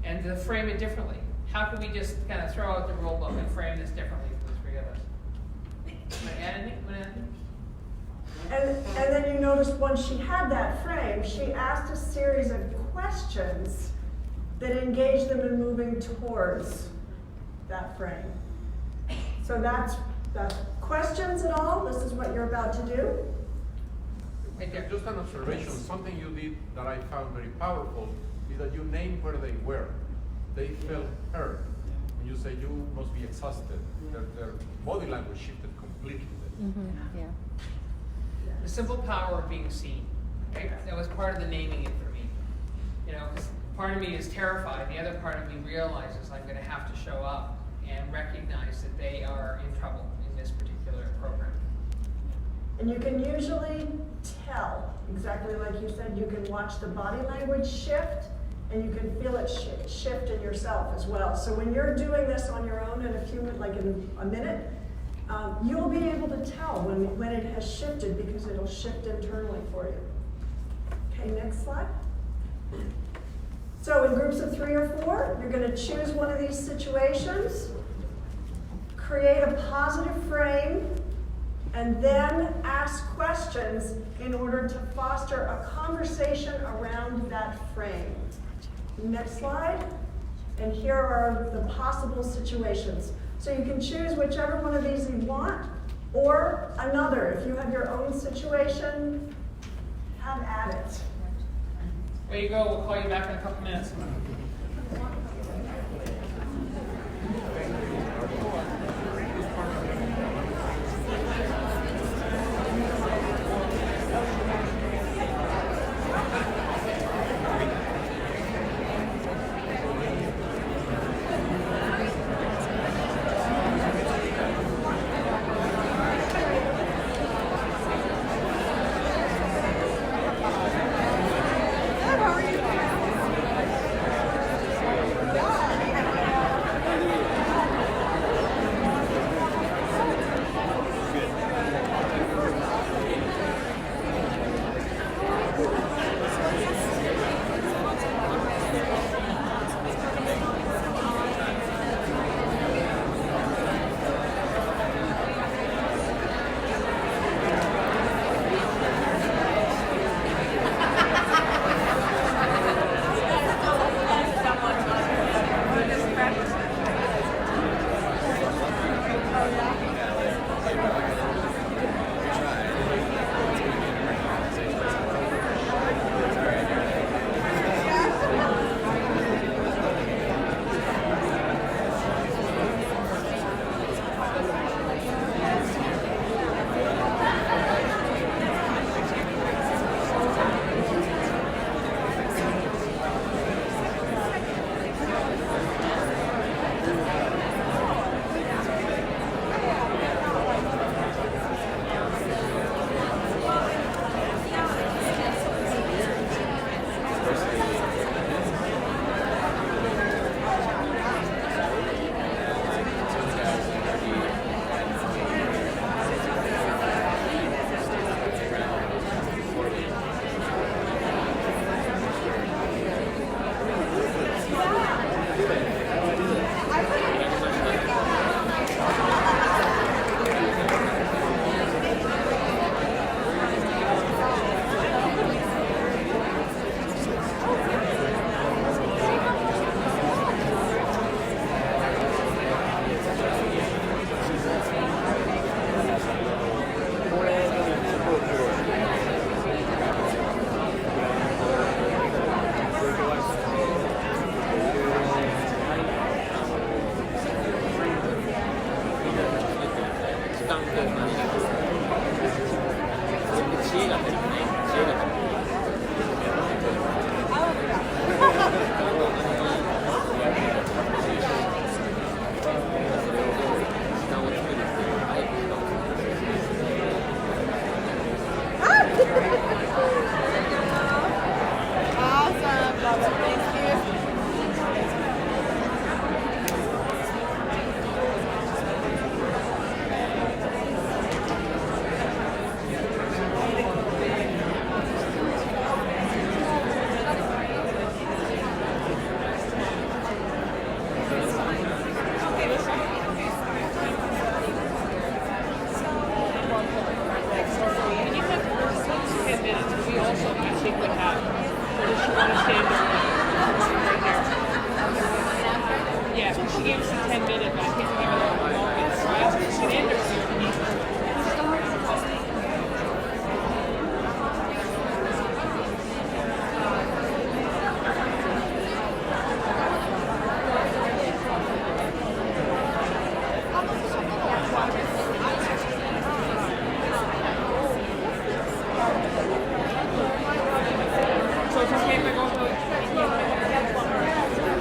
and to frame it differently. How could we just kind of throw out the rule book and frame this differently for the three of us? Want to add anything? And then you noticed once she had that frame, she asked a series of questions that engaged them in moving towards that frame. So that's questions at all? This is what you're about to do? Just an observation, something you did that I found very powerful is that you named where they were. They felt hurt. When you say you must be exhausted, their body language shifted completely. Yeah. The simple power of being seen, right? That was part of the naming it for me. Because part of me is terrified. The other part of me realizes I'm going to have to show up and recognize that they are in trouble in this particular program. And you can usually tell, exactly like you said, you can watch the body language shift, and you can feel it shift in yourself as well. So when you're doing this on your own in in a minute, you'll be able to tell when it has shifted, because it'll shift internally for you. Okay, next slide. So in groups of 3 or 4, you're going to choose one of these situations, create a positive frame, and then ask questions in order to foster a conversation around that frame. Next slide. And here are the possible situations. So you can choose whichever one of these you want, or another. If you have your own situation, have at it. Way you go. We'll call you back in a couple minutes.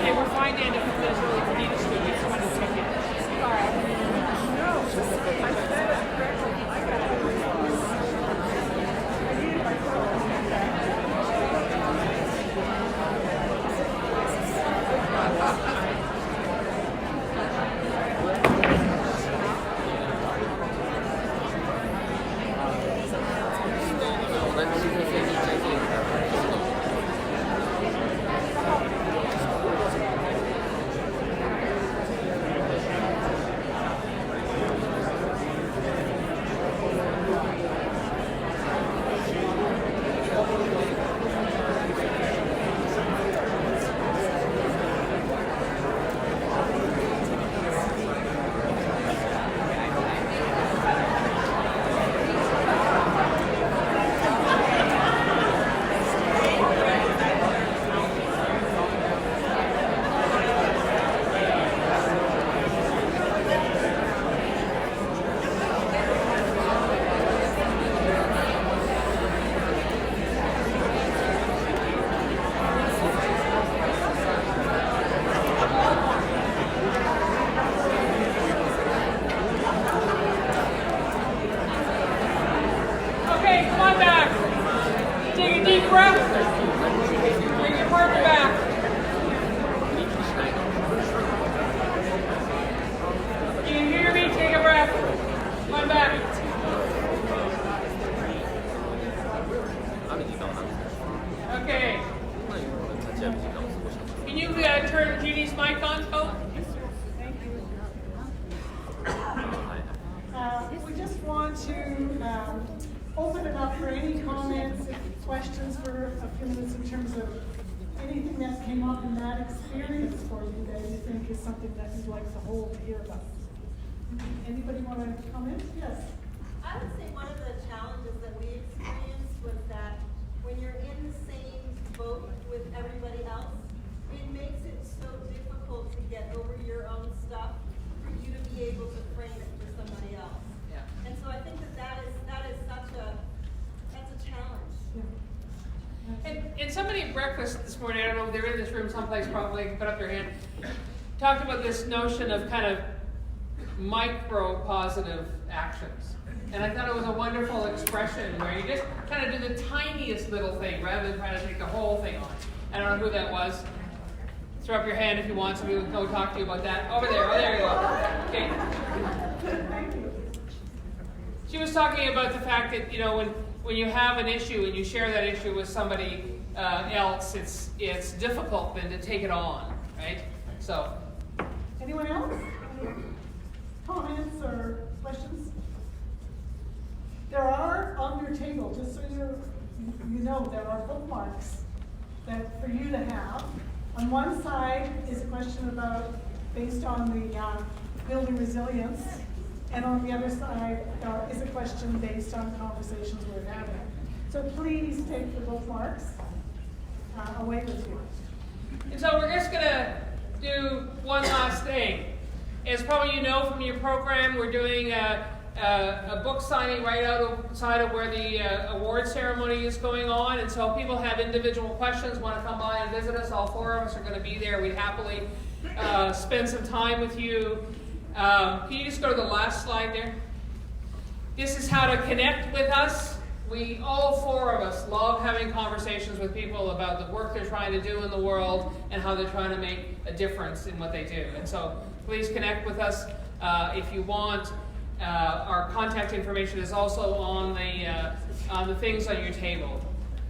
Okay, we're fine, Dan, if it's really for me to speak, it's someone to check in. any comments, questions for a few minutes in terms of anything that came up in that experience for you that you think is something that you'd like the whole to hear about? Anybody want to comment? Yes. I would say one of the challenges that we experienced was that when you're in the same boat with everybody else, it makes it so difficult to get over your own stuff for you to be able to frame it for somebody else. Yeah. And so I think that is such a challenge. And somebody at breakfast this morning, I don't know if they're in this room someplace, probably put up their hand, talked about this notion of kind of micro positive actions. And I thought it was a wonderful expression where you just kind of do the tiniest little thing rather than trying to take the whole thing on. I don't know who that was. Throw up your hand if you want, somebody will go talk to you about that. Over there, oh there you go. Okay. She was talking about the fact that, you know, when you have an issue and you share that issue with somebody else, it's difficult then to take it on, right? So. Anyone else? Any comments or questions? There are on your table, just so you know, there are bookmarks that for you to have. On one side is a question about, based on the building resilience, and on the other side is a question based on conversations we're having. So please take the bookmarks away with you. And so we're just going to do one last thing. As probably you know from your program, we're doing a book signing right outside of where the award ceremony is going on. And so if people have individual questions, want to come by and visit us, all four of us are going to be there. We'd happily spend some time with you. Can you just go to the last slide there? This is how to connect with us. We, all four of us, love having conversations with people about the work they're trying to do in the world and how they're trying to make a difference in what they do. And so please connect with us if you want. Our contact information is also on the things on your table.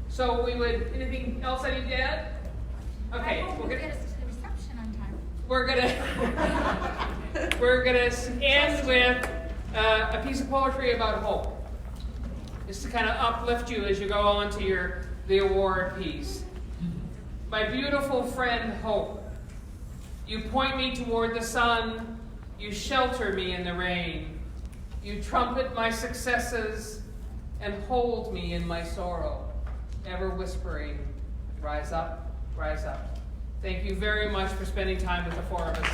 So we would, anything else I need to add? Okay. We'll get us to the reception on time. We're gonna end with a piece of poetry about hope. Just to kind of uplift you as you go on to the award piece. My beautiful friend Hope, you point me toward the sun, you shelter me in the rain, you trumpet my successes and hold me in my sorrow, ever whispering, rise up, rise up. Thank you very much for spending time with the four of us.